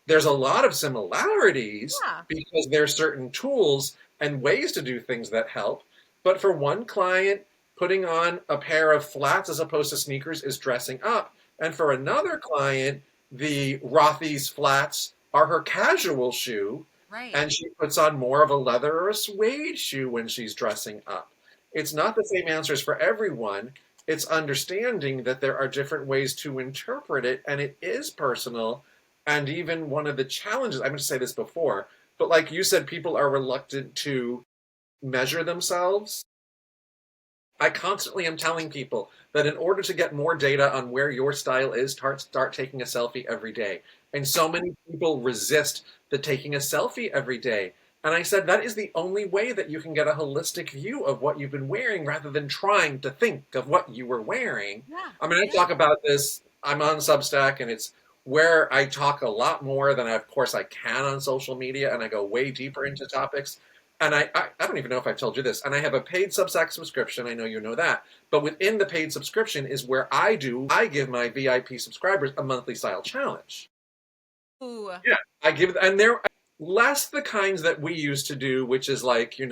Speaker 2: There's a lot of similarities
Speaker 1: Yeah.
Speaker 2: because there's certain tools and ways to do things that help. But for one client, putting on a pair of flats as opposed to sneakers is dressing up. And for another client, the Rothy's flats are her casual shoe,
Speaker 1: Right.
Speaker 2: and she puts on more of a leather or a suede shoe when she's dressing up. It's not the same answers for everyone. It's understanding that there are different ways to interpret it, and it is personal. And even one of the challenges, I meant to say this before, but like you said, people are reluctant to measure themselves. I constantly am telling people that in order to get more data on where your style is, start taking a selfie every day. And so many people resist the taking a selfie every day. And I said that is the only way that you can get a holistic view of what you've been wearing rather than trying to think of what you were wearing.
Speaker 1: Yeah.
Speaker 2: I mean, I
Speaker 1: Yeah.
Speaker 2: talk about this, I'm on Substack, and it's where I talk a lot more than, of course, I can on social media, and I go way deeper into topics. And I don't even know if I've told you this. And I have a paid Substack subscription. I know you know that. But within the paid subscription is where I give my VIP subscribers a monthly style challenge.
Speaker 1: Ooh.
Speaker 2: Yeah, I give, and they're less the kinds that we used to do, which is like, this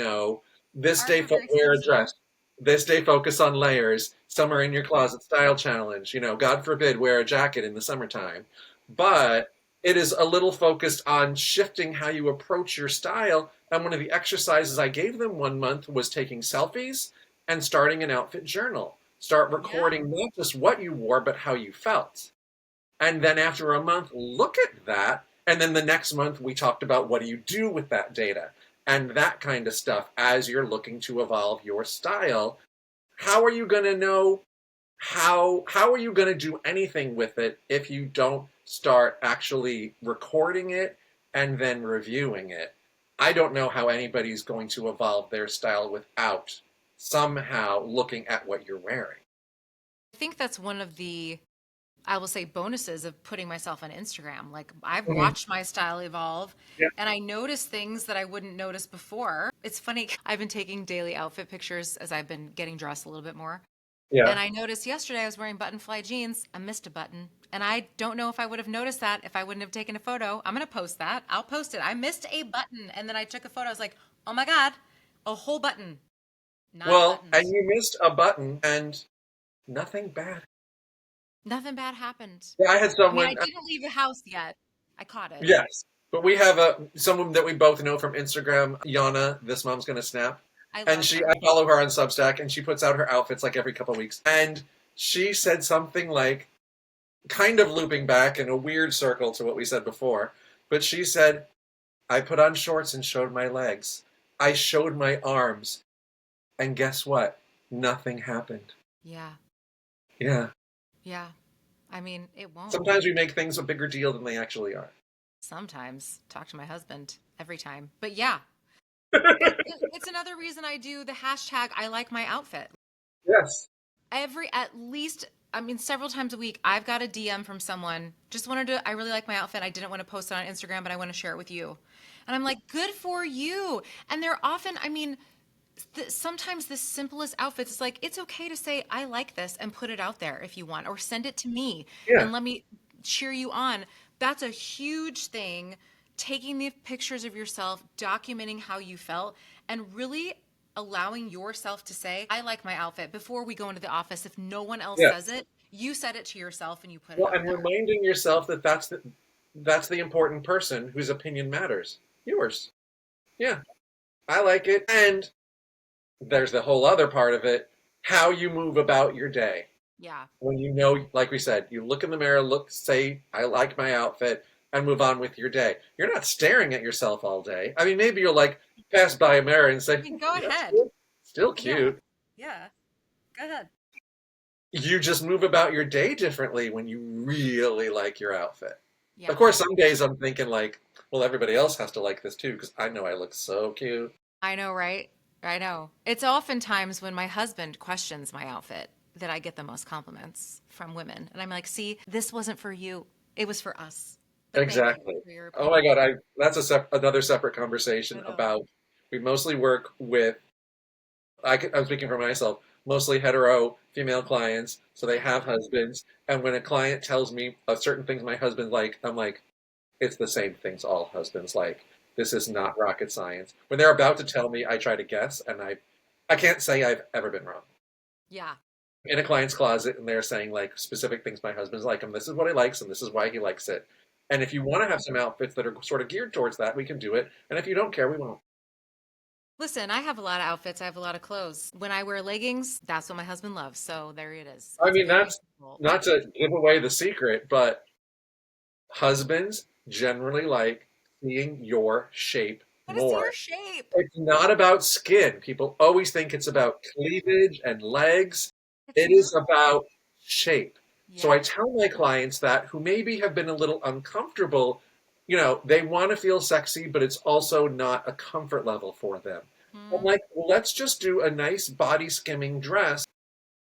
Speaker 1: Ours
Speaker 2: day
Speaker 1: are very
Speaker 2: wear a
Speaker 1: seasonal.
Speaker 2: dress, this day focus on layers, summer in your closet style challenge, God forbid wear a jacket in the summertime. But it is a little focused on shifting how you approach your style. And one of the exercises I gave them one month was taking selfies and starting an outfit journal. Start
Speaker 1: Yeah.
Speaker 2: recording not just what you wore, but how you felt. And then after a month, look at that. And then the next month, we talked about what do you do with that data and that kind of stuff as you're looking to evolve your style. How are you going to know how are you going to do anything with it if you don't start actually recording it and then reviewing it? I don't know how anybody's going to evolve their style without somehow looking at what you're wearing.
Speaker 1: I think that's one of the, I will say, bonuses of putting myself on Instagram. Like I've
Speaker 2: Mhm.
Speaker 1: watched my style evolve
Speaker 2: Yeah.
Speaker 1: and I notice things that I wouldn't notice before. It's funny. I've been taking daily outfit pictures as I've been getting dressed a little bit more. And
Speaker 2: Yeah.
Speaker 1: I noticed yesterday I was wearing button fly jeans. I missed a button. And I don't know if I would have noticed that if I wouldn't have taken a photo. I'm going to post that. I'll post it. I missed a button. And then I took a photo. I was like, oh my God, a whole button, 9
Speaker 2: Well, and
Speaker 1: buttons.
Speaker 2: you missed a button and nothing bad.
Speaker 1: Nothing bad happened.
Speaker 2: Yeah, I had
Speaker 1: I mean, I
Speaker 2: someone.
Speaker 1: didn't leave the house yet. I caught it.
Speaker 2: Yes, but we have someone that we both know from Instagram, Yana. This mom's gonna snap,
Speaker 1: I
Speaker 2: and
Speaker 1: love
Speaker 2: I
Speaker 1: her.
Speaker 2: follow her on Substack, and she puts out her outfits like every couple of weeks. And she said something like, kind of looping back in a weird circle to what we said before, but she said, "I put on shorts and showed my legs. I showed my arms, and guess what? Nothing happened."
Speaker 1: Yeah.
Speaker 2: Yeah.
Speaker 1: Yeah. I mean, it won't.
Speaker 2: Sometimes we make things a bigger deal than they actually are.
Speaker 1: Sometimes talk to my husband every time. But yeah, it's another reason I do the hashtag I like my outfit.
Speaker 2: Yes.
Speaker 1: At least, I mean, several times a week, I've got a DM from someone, just wanted to, I really like my outfit. I didn't want to post it on Instagram, but I want to share it with you. And I'm like, good for you. And they're often, I mean, sometimes the simplest outfits, it's like, it's okay to say, I like this and put it out there if you want, or send it to me
Speaker 2: Yeah.
Speaker 1: and let me cheer you on. That's a huge thing. Taking the pictures of yourself, documenting how you felt, and really allowing yourself to say, I like my outfit before we go into the office. If no one else
Speaker 2: Yeah.
Speaker 1: says it, you said it to yourself and you put it
Speaker 2: Well,
Speaker 1: out
Speaker 2: and
Speaker 1: there.
Speaker 2: reminding yourself that that's the important person whose opinion matters. Yours. Yeah, I like it. And there's the whole other part of it, how you move about your day.
Speaker 1: Yeah.
Speaker 2: When like we said, you look in the mirror, say, I like my outfit. and move on with your day. You're not staring at yourself all day. I mean, maybe you'll like pass by a mirror and say,
Speaker 1: I mean, go
Speaker 2: yeah,
Speaker 1: ahead.
Speaker 2: still
Speaker 1: Yeah.
Speaker 2: cute.
Speaker 1: Yeah. Go ahead.
Speaker 2: You just move about your day differently when you really like your outfit. Of
Speaker 1: Yeah.
Speaker 2: course, some days I'm thinking like, well, everybody else has to like this too because I know I look so cute.
Speaker 1: I know, right? I know. It's oftentimes when my husband questions my outfit that I get the most compliments from women. And I'm like, see, this wasn't for you. It was for us. But thank you
Speaker 2: Exactly.
Speaker 1: for your
Speaker 2: Oh my
Speaker 1: opinion.
Speaker 2: God, I that's another separate conversation
Speaker 1: I know.
Speaker 2: about. We mostly work with. I'm speaking for myself. Mostly hetero female clients, so they have
Speaker 1: Yeah.
Speaker 2: husbands. And when a client tells me of certain things my husband like, I'm like, it's the same things all husbands like. This is not rocket science. When they're about to tell me, I try to guess, and I can't say I've ever been wrong.
Speaker 1: Yeah.
Speaker 2: In a client's closet, and they're saying like specific things my husband's like, and this is what he likes, and this is why he likes it. And if you want to have some outfits that are sort of geared towards that, we can do it. And if you don't care, we won't.
Speaker 1: Listen, I have a lot of outfits. I have a lot of clothes. When I wear leggings, that's what my husband loves. So there it is.
Speaker 2: I
Speaker 1: It's
Speaker 2: mean,
Speaker 1: very
Speaker 2: that's
Speaker 1: simple.
Speaker 2: not to give away the secret, but husbands generally like seeing your shape
Speaker 1: I want to see
Speaker 2: more.
Speaker 1: your shape.
Speaker 2: It's not about skin. People always think it's about cleavage and legs.
Speaker 1: It's
Speaker 2: It
Speaker 1: not.
Speaker 2: is about shape. So I
Speaker 1: Yeah.
Speaker 2: tell my clients that who maybe have been a little uncomfortable, they want to feel sexy, but it's also not a comfort level for them. I'm
Speaker 1: Hmm.
Speaker 2: like, well, let's just do a nice body skimming dress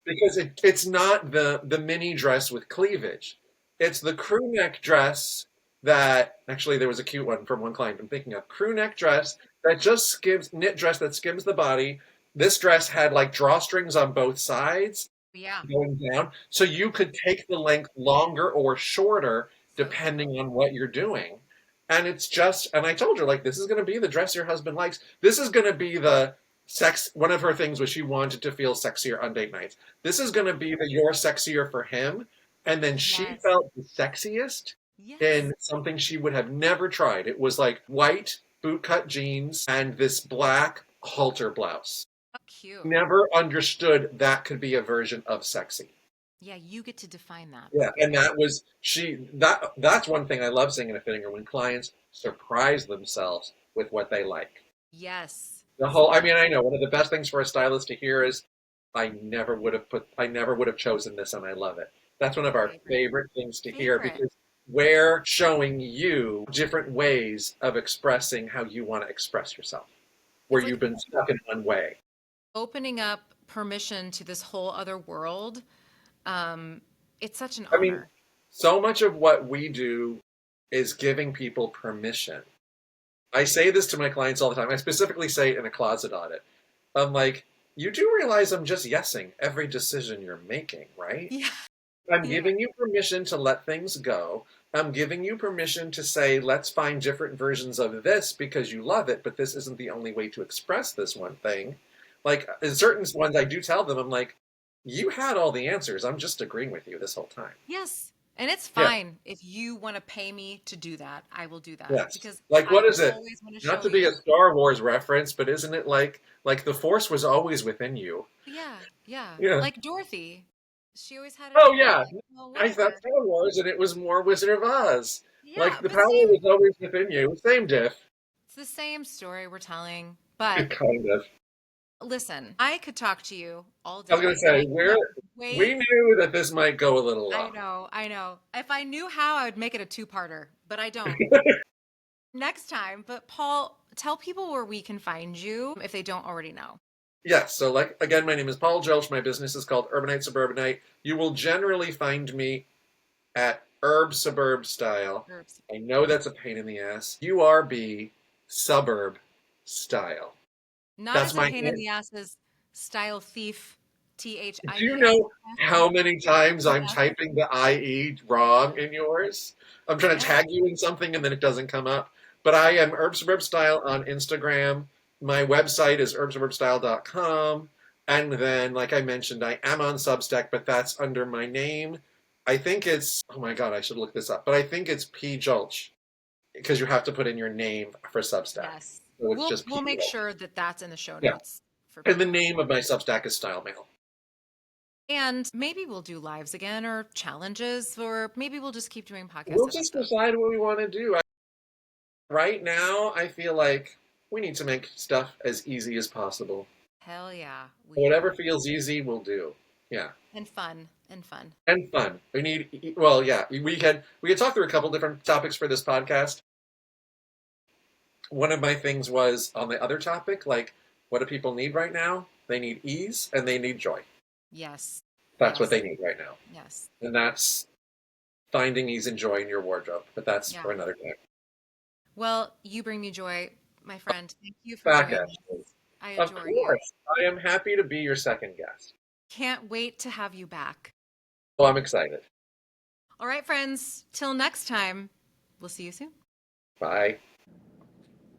Speaker 2: because it's not the mini dress with cleavage. It's the crew neck dress that actually there was a cute one from one client I'm thinking of. Crew neck dress that just skims knit dress that skims the body. This dress had like drawstrings on both sides
Speaker 1: Yeah.
Speaker 2: going down, so you could take the length longer or shorter
Speaker 1: So
Speaker 2: depending
Speaker 1: true.
Speaker 2: on what you're doing. And it's just, and I told her like this is going to be the dress your husband likes. This is going to be the sex. One of her things was she wanted to feel sexier on date nights. This is going to be the you're sexier for him. And then she
Speaker 1: Yes.
Speaker 2: felt the sexiest
Speaker 1: Yes.
Speaker 2: in something she would have never tried. It was like white bootcut jeans and this black halter blouse.
Speaker 1: Cute.
Speaker 2: Never understood that could be a version of sexy.
Speaker 1: Yeah, you get to define that.
Speaker 2: Yeah, and that was that's one thing I love seeing in a fitting room when clients surprise themselves with what they like.
Speaker 1: Yes.
Speaker 2: The whole I mean, I know one of the best things for a stylist to hear is I never would have chosen this and I love it. That's one of our
Speaker 1: Favorite.
Speaker 2: favorite things to hear
Speaker 1: Favorite.
Speaker 2: because we're showing you different ways of expressing how you want to express yourself, where
Speaker 1: It's like
Speaker 2: you've been stuck in one way.
Speaker 1: opening up permission to this whole other world. Um, it's such an
Speaker 2: I mean,
Speaker 1: honor.
Speaker 2: so much of what we do is giving people permission. I say this to my clients all the time. I specifically say it in a closet audit. I'm like, you do realize I'm just yesing every decision you're making, right?
Speaker 1: Yeah.
Speaker 2: I'm
Speaker 1: Yeah.
Speaker 2: giving you permission to let things go. I'm giving you permission to say, let's find different versions of this because you love it, but this isn't the only way to express this one thing. Like, in certain ones, I do tell them, I'm like, you had all the answers. I'm just agreeing with you this whole time.
Speaker 1: Yes. And it's
Speaker 2: Yeah.
Speaker 1: fine if you want to pay me to do that. I will do that
Speaker 2: Yes.
Speaker 1: because
Speaker 2: Like
Speaker 1: I
Speaker 2: what is it?
Speaker 1: always want to
Speaker 2: Not
Speaker 1: show
Speaker 2: to be a
Speaker 1: you.
Speaker 2: Star Wars reference, but isn't it like the Force was always within you?
Speaker 1: Yeah. Yeah.
Speaker 2: Yeah.
Speaker 1: Like Dorothy. She always had it
Speaker 2: Oh
Speaker 1: in her.
Speaker 2: yeah.
Speaker 1: Like, well,
Speaker 2: I thought
Speaker 1: whatever.
Speaker 2: Star Wars and it was more Wizard of Oz. Like
Speaker 1: Yeah.
Speaker 2: the
Speaker 1: But
Speaker 2: power
Speaker 1: same,
Speaker 2: was always within you. Same diff.
Speaker 1: it's the same story we're telling. But
Speaker 2: Kind of.
Speaker 1: listen, I could talk to you all
Speaker 2: I was gonna
Speaker 1: day and
Speaker 2: say
Speaker 1: I can't
Speaker 2: we
Speaker 1: wait.
Speaker 2: knew that this might go a little
Speaker 1: I
Speaker 2: long.
Speaker 1: know. I know. If I knew how, I would make it a two-parter, but I don't. Next time. But Paul, tell people where we can find you if they don't already know.
Speaker 2: Yes, so like again, my name is Paul Julch. My business is called Urbanite Suburbanite. You will generally find me at Herb Suburb Style.
Speaker 1: Herbs.
Speaker 2: I know that's a pain in the ass. URB Suburb Style.
Speaker 1: Not
Speaker 2: That's
Speaker 1: as a
Speaker 2: my
Speaker 1: pain in
Speaker 2: name.
Speaker 1: the ass as Style Thief,
Speaker 2: Do you
Speaker 1: THIEF.
Speaker 2: know how many times I'm
Speaker 1: Yes.
Speaker 2: typing the IE wrong in yours? I'm trying to
Speaker 1: Yes.
Speaker 2: tag you in something and then it doesn't come up. But I am Herb Suburb Style on Instagram. My website is herbsuburbstyle.com. And then, like I mentioned, I am on Substack, but that's under my name. I think it's, oh my God, I should look this up. But I think it's P. Julch because you have to put in your name for Substack.
Speaker 1: Yes.
Speaker 2: So it's
Speaker 1: We'll
Speaker 2: just
Speaker 1: we'll
Speaker 2: P.
Speaker 1: make
Speaker 2: Julch.
Speaker 1: sure that that's in the show
Speaker 2: Yeah.
Speaker 1: notes for
Speaker 2: And the
Speaker 1: people.
Speaker 2: name of my Substack is Style Mail.
Speaker 1: And maybe we'll do lives again or challenges, or maybe we'll just keep doing podcast
Speaker 2: We'll just
Speaker 1: episodes.
Speaker 2: decide what we want to do. Right now, I feel like we need to make stuff as easy as possible.
Speaker 1: Hell yeah.
Speaker 2: Whatever feels easy, we'll do. Yeah.
Speaker 1: And fun. And fun.
Speaker 2: And fun. We need, well, yeah, we could talk through a couple different topics for this podcast. One of my things was on the other topic, like, what do people need right now? They need ease and they need joy.
Speaker 1: Yes.
Speaker 2: That's what they need right now.
Speaker 1: Yes.
Speaker 2: And that's finding ease and joy in your wardrobe. But that's for another time.
Speaker 1: Well, you bring me joy, my friend. Thank you for joining us. I adore you. Of course.
Speaker 2: I am happy to be your second guest.
Speaker 1: Can't wait to have you back.
Speaker 2: Well, I'm excited.
Speaker 1: All right, friends. Till next time. We'll see you soon.
Speaker 2: Bye.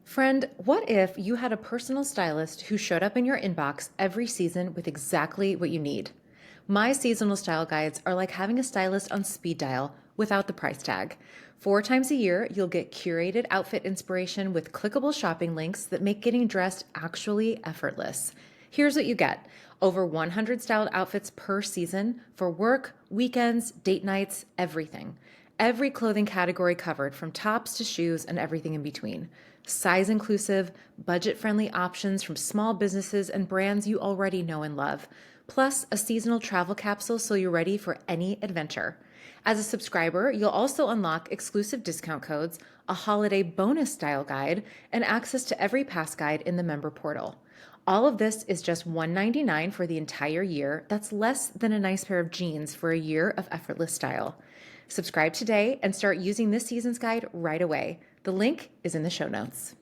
Speaker 1: Friend, what if you had a personal stylist who showed up in your inbox every season with exactly what you need? My seasonal style guides are like having a stylist on speed dial without the price tag. 4 times a year, you'll get curated outfit inspiration with clickable shopping links that make getting dressed actually effortless. Here's what you get. Over 100 styled outfits per season for work, weekends, date nights, everything. Every clothing category covered from tops to shoes and everything in between. Size inclusive, budget-friendly options from small businesses and brands you already know and love. Plus a seasonal travel capsule so you're ready for any adventure. As a subscriber, you'll also unlock exclusive discount codes, a holiday bonus style guide, and access to every past guide in the member portal. All of this is just $199 for the entire year. That's less than a nice pair of jeans for a year of effortless style. Subscribe today and start using this season's guide right away. The link is in the show notes.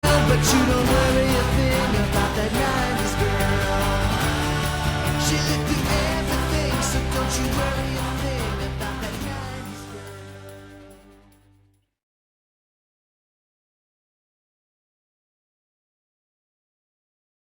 Speaker 1: But you don't worry a thing about that 90s girl. She lived through everything, so don't you worry.